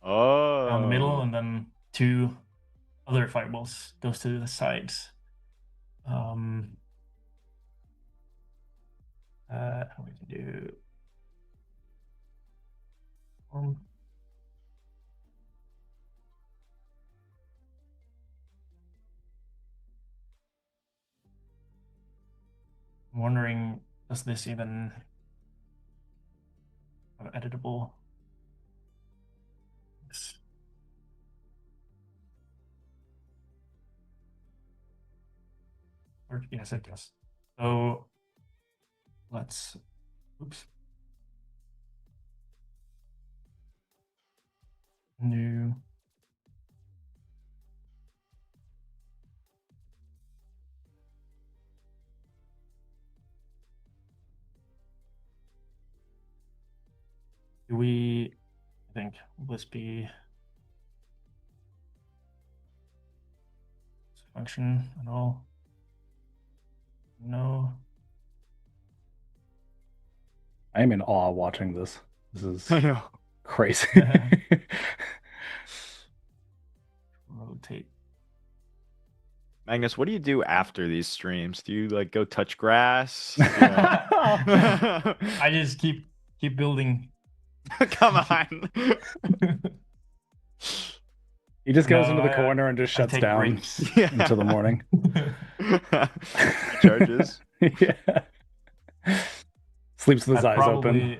the middle, and then 2 other fireballs goes to the sides. We can do I'm wondering, does this even have editable? Yes, it does. So let's, oops. New. Do we, I think, will this be function at all? No. I am in awe watching this. This is I know. crazy. Rotate. Magnus, what do you do after these streams? Do you like go touch grass? I just keep building. Come on. He just goes into the corner and just shuts down until the morning. Charges. Yeah. Sleeps with his eyes open.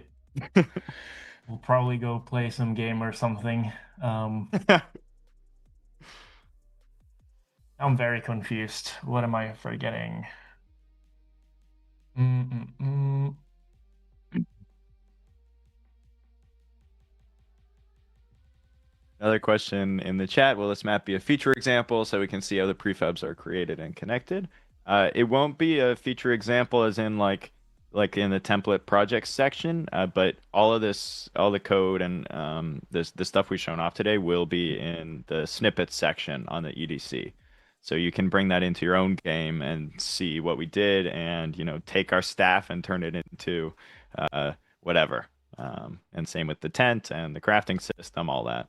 We'll probably go play some game or something. I'm very confused. What am I forgetting? Another question in the chat, will this map be a feature example so we can see how the prefabs are created and connected? It won't be a feature example as in like in the template projects section, but all of this, all the code and the stuff we've shown off today will be in the snippets section on the EDC. So you can bring that into your own game and see what we did and, you know, take our staff and turn it into whatever. And same with the tent and the crafting system, all that.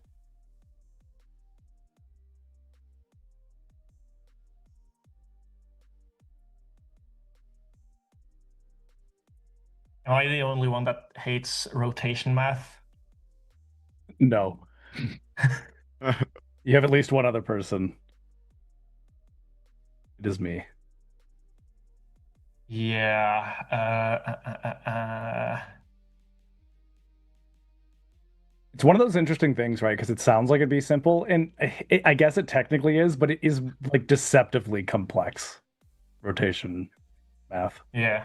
Am I the only one that hates rotation math? No. You have at least one other person. It is me. Yeah. It's one of those interesting things, right? Because it sounds like it'd be simple, and I guess it technically is, but it is like deceptively complex. Rotation math. Yeah.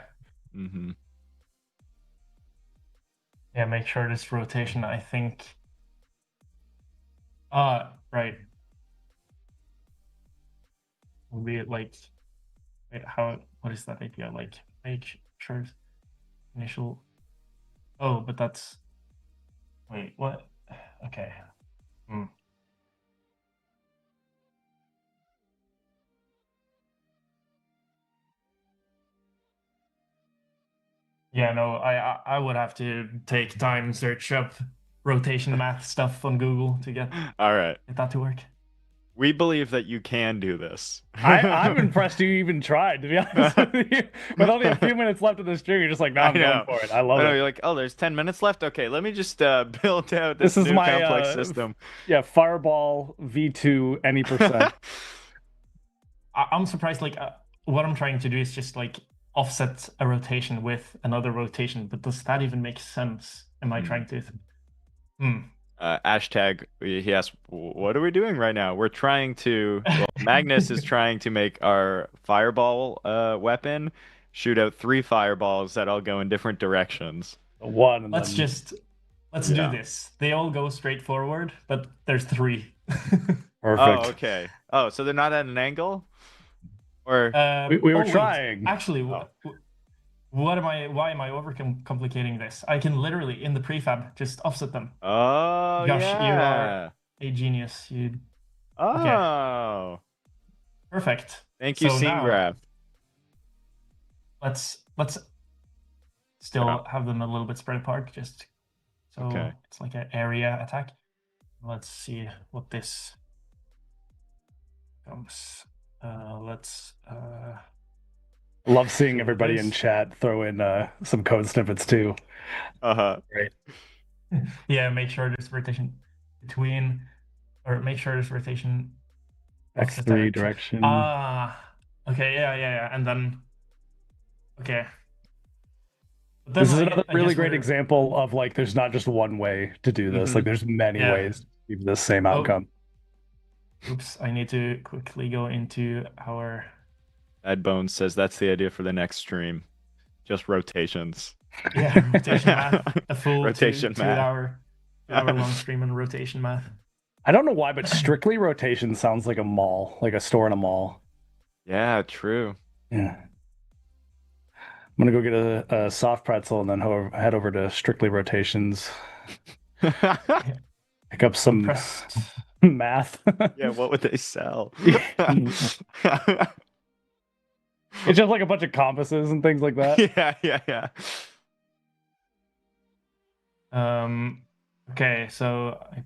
Yeah, make sure this rotation, I think. Right. Will be like, wait, what is that API like? Make sure initial. Oh, but that's, wait, what? Okay. Yeah, no, I would have to take time, search up rotation math stuff on Google to get all right. that to work. We believe that you can do this. I'm impressed you even tried, to be honest with you. With only a few minutes left of the stream, you're just like, no, I I'm going know. for it. I love it. You're like, oh, there's 10 minutes left. Okay, let me just build out This this is new my complex system. Fireball V2 any percent. I'm surprised. Like, what I'm trying to do is just like offset a rotation with another rotation, but does that even make sense? Am I trying to? Hashtag, he asked, what are we doing right now? We're trying to, well, Magnus is trying to make our fireball weapon shoot out 3 fireballs that all go in different directions. One. And Let's then... do this. They all go straight forward, but there's 3. Perfect. Oh, okay. Oh, so they're not at an angle? Or we were trying. Actually, why am I overcomplicating this? I can literally in the prefab just offset them. Oh, Gosh, yeah. you are a genius. Okay. Oh. Perfect. Thank you, scene graph. Let's still have them a little bit spread apart, just so it's like an area attack. Let's see what this comes. Let's love seeing everybody in chat throw in some code snippets too. Right. Yeah, make sure there's rotation between, or make sure there's rotation X3 direction. Okay, yeah, and then okay. This is another really great example of like there's not just one way to do this. Like there's many ways to achieve the same outcome. Oops, I need to quickly go into our... Ed Bones says that's the idea for the next stream. Just rotations. Yeah, rotation math. A full rotation two hour long stream on rotation math. I don't know why, but strictly rotation sounds like a mall, like a store in a mall. Yeah, true. Yeah. I'm gonna go get a soft pretzel and then head over to Strictly Rotations. Pick up some math. Yeah, what would they sell? It's just like a bunch of compasses and things like that. Yeah. Okay, so I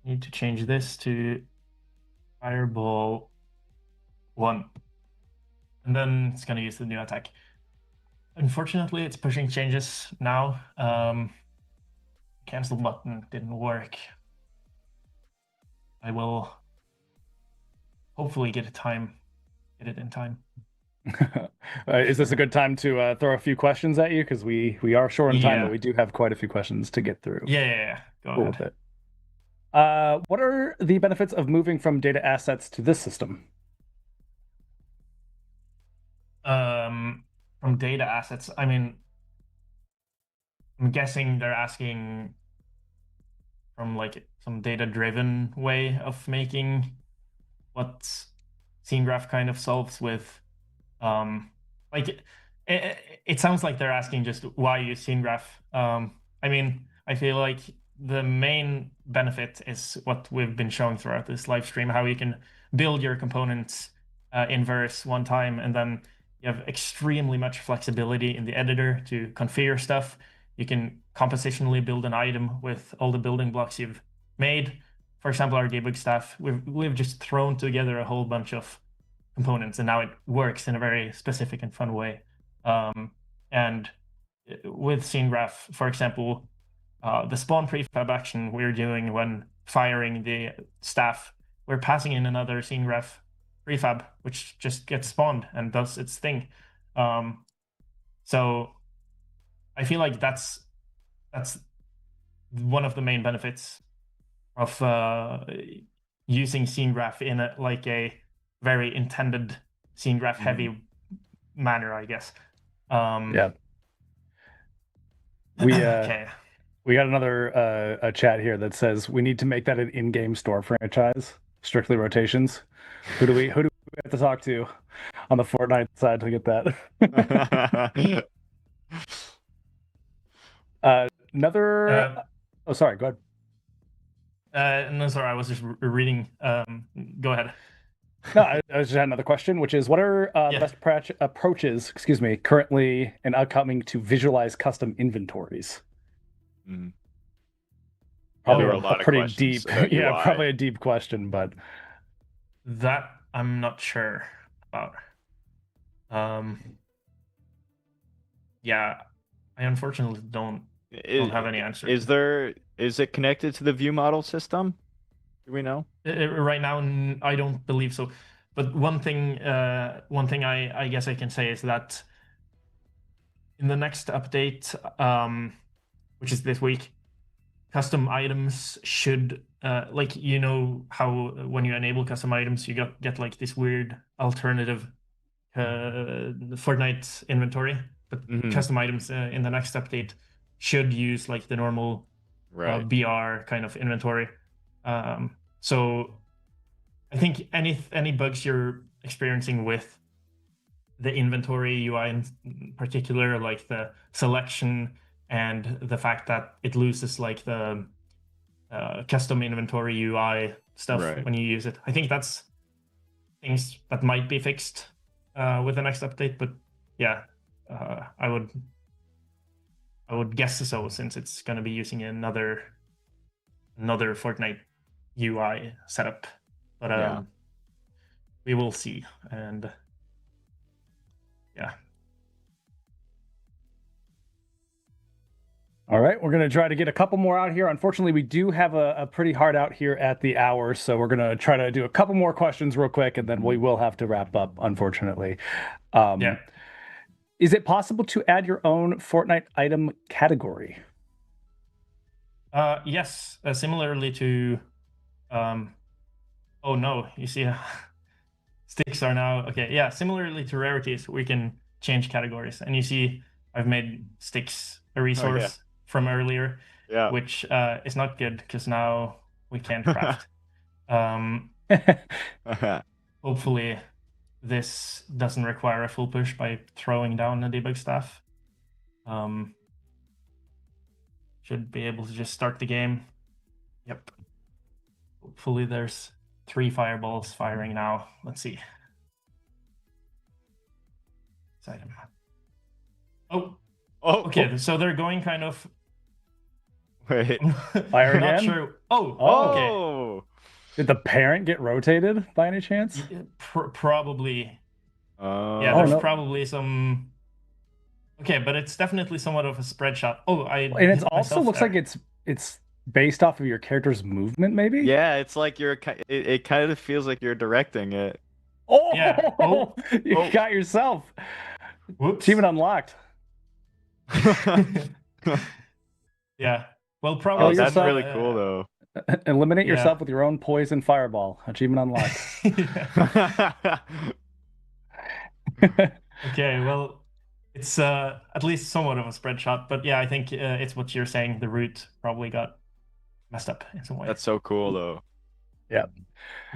need to change this to Fireball 1. And then it's going to use the new attack. Unfortunately, it's pushing changes now. Cancel button didn't work. I will hopefully get it in time. Is this a good time to throw a few questions at you? Because we are short on time, but we do have quite a few questions to get through. Yeah. Go ahead. With it. What are the benefits of moving from data assets to this system? From data assets, I mean, I'm guessing they're asking from like some data-driven way of making what scene graph kind of solves with, like it sounds like they're asking just why use scene graph. I mean, I feel like the main benefit is what we've been showing throughout this live stream, how you can build your components in Verse one time, and then you have extremely much flexibility in the editor to configure stuff. You can compositionally build an item with all the building blocks you've made. For example, our debug staff, we've just thrown together a whole bunch of components, and now it works in a very specific and fun way. And with scene graph, for example, the spawn prefab action we're doing when firing the staff, we're passing in another scene graph prefab, which just gets spawned and does its thing. So I feel like that's one of the main benefits of using scene graph in a very intended scene graph heavy manner, I guess. Yeah. We got another a chat here that says we need to make that an in-game store franchise. Strictly Rotations. Who do we have to talk to on the Fortnite side to get that? Oh, sorry. Go ahead. No, sorry. I was just reading. Go ahead. No, I just had another question, which is, what are the best approaches, currently and upcoming to visualize custom inventories? Probably There were a lot of pretty questions deep. about Yeah, UI. probably a deep question, but That I'm not sure about. Yeah, I unfortunately don't have any answer. Is it connected to the view model system? Do we know? Right now, I don't believe so. But one thing I guess I can say is that in the next update, which is this week, custom items should like how when you enable custom items, you get like this weird alternative Fortnite inventory, but custom items in the next update should use like the normal Right. BR kind of inventory. So I think any bugs you're experiencing with the inventory UI in particular, like the selection and the fact that it loses like the custom inventory UI stuff Right. when you use it, I think that's things that might be fixed with the next update. But yeah, I would guess so, since it's going to be using another Fortnite UI setup. But Yeah. we will see. And yeah. all right, we're going to try to get a couple more out here. Unfortunately, we do have a pretty hard out here at the hour, so we're going to try to do a couple more questions real quick, and then we will have to wrap up, unfortunately. Yeah. Is it possible to add your own Fortnite item category? Yes, similarly to oh no, you see sticks are now okay. Yeah, similarly to rarities, we can change categories, and you see I've made sticks a resource from earlier, which is not good because now we can't craft. Hopefully this doesn't require a full push by throwing down the debug staff. Should be able to just start the game. Yep. Hopefully there's 3 fireballs firing now. Let's see. Item. Oh. Okay, so they're going kind of. Wait. Fire Not again? sure. Oh. Okay. Did the parent get rotated by any chance? Probably. Yeah, Oh. there's probably some. Okay, but it's definitely somewhat of a spread shot. Oh, And it also looks like it's based off of your character's movement, maybe? Yeah, it's like it kind of feels like you're directing it. Oh, yeah. Oh, you got yourself. Whoops. Achievement unlocked. Yeah. Well, probably. That's really cool, though. Eliminate yourself with your own poison fireball. Achievement unlocked. Okay, well, it's at least somewhat of a spread shot, but yeah, I think it's what you're saying. The route probably got messed up in some way. That's so cool, though. Yeah.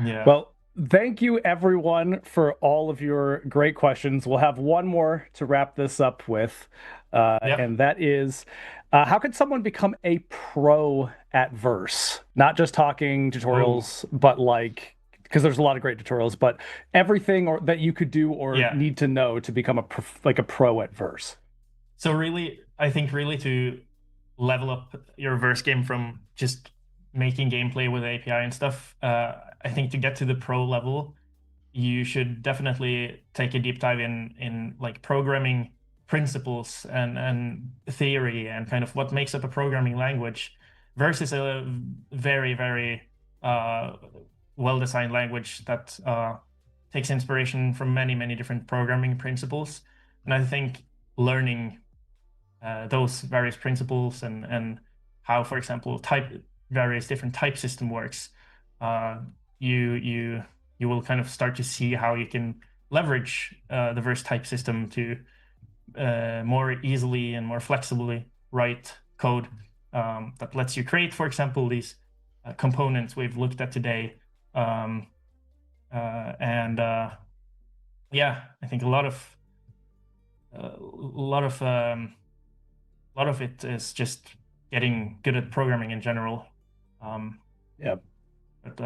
Yeah. Well, thank you everyone for all of your great questions. We'll have one more to wrap this up with, and that is, how can someone become a pro at Verse? Not just talking tutorials, but like, because there's a lot of great tutorials, but everything that you could do or need to know to become a pro at Verse. So really, I think to level up your Verse game from just making gameplay with API and stuff, I think to get to the pro level, you should definitely take a deep dive in like programming principles and theory and kind of what makes up a programming language. Verse is a very, very well-designed language that takes inspiration from many, many different programming principles. And I think learning those various principles and how, for example, various different type system works, you will kind of start to see how you can leverage the Verse type system to more easily and more flexibly write code that lets you create, for example, these components we've looked at today. Yeah, I think a lot of it is just getting good at programming in general. Yeah. But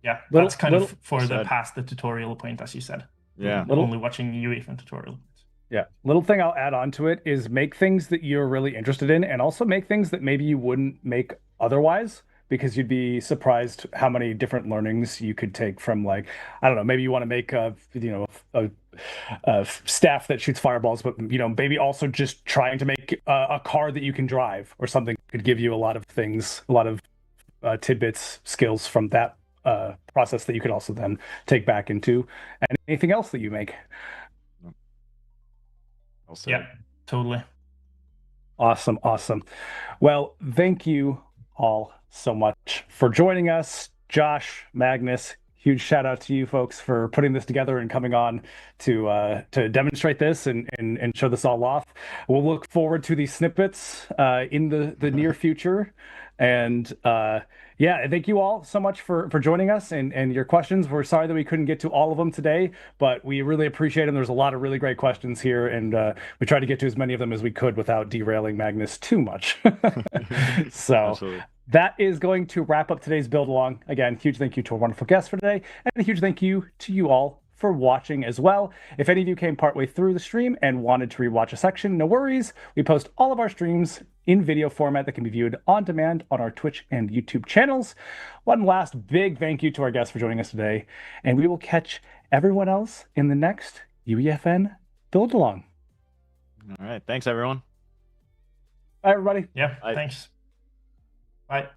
yeah, that's kind of for the past the tutorial point, as you said. Yeah. Only watching UEFN tutorial. Yeah. Little thing I'll add on to it is make things that you're really interested in and also make things that maybe you wouldn't make otherwise, because you'd be surprised how many different learnings you could take from, like, I don't know, maybe you want to make a staff that shoots fireballs, but maybe also just trying to make a car that you can drive or something could give you a lot of things, a lot of tidbits, skills from that process that you could also then take back into anything else that you make. Also, Yeah, totally. Awesome. Awesome. Well, thank you all so much for joining us. Josh, Magnus, huge shout out to you folks for putting this together and coming on to demonstrate this and show this all off. We'll look forward to these snippets in the near future. And yeah, thank you all so much for joining us and your questions. We're sorry that we couldn't get to all of them today, but we really appreciate them. There's a lot of really great questions here, and we tried to get to as many of them as we could without derailing Magnus too much. So Absolutely. that is going to wrap up today's build along. Again, huge thank you to our wonderful guests for today, and a huge thank you to you all for watching as well. If any of you came partway through the stream and wanted to rewatch a section, no worries. We post all of our streams in video format that can be viewed on demand on our Twitch and YouTube channels. One last big thank you to our guests for joining us today, and we will catch everyone else in the next UEFN build along. All right. Thanks, everyone. Bye, everybody. Yeah, Bye. thanks. Bye.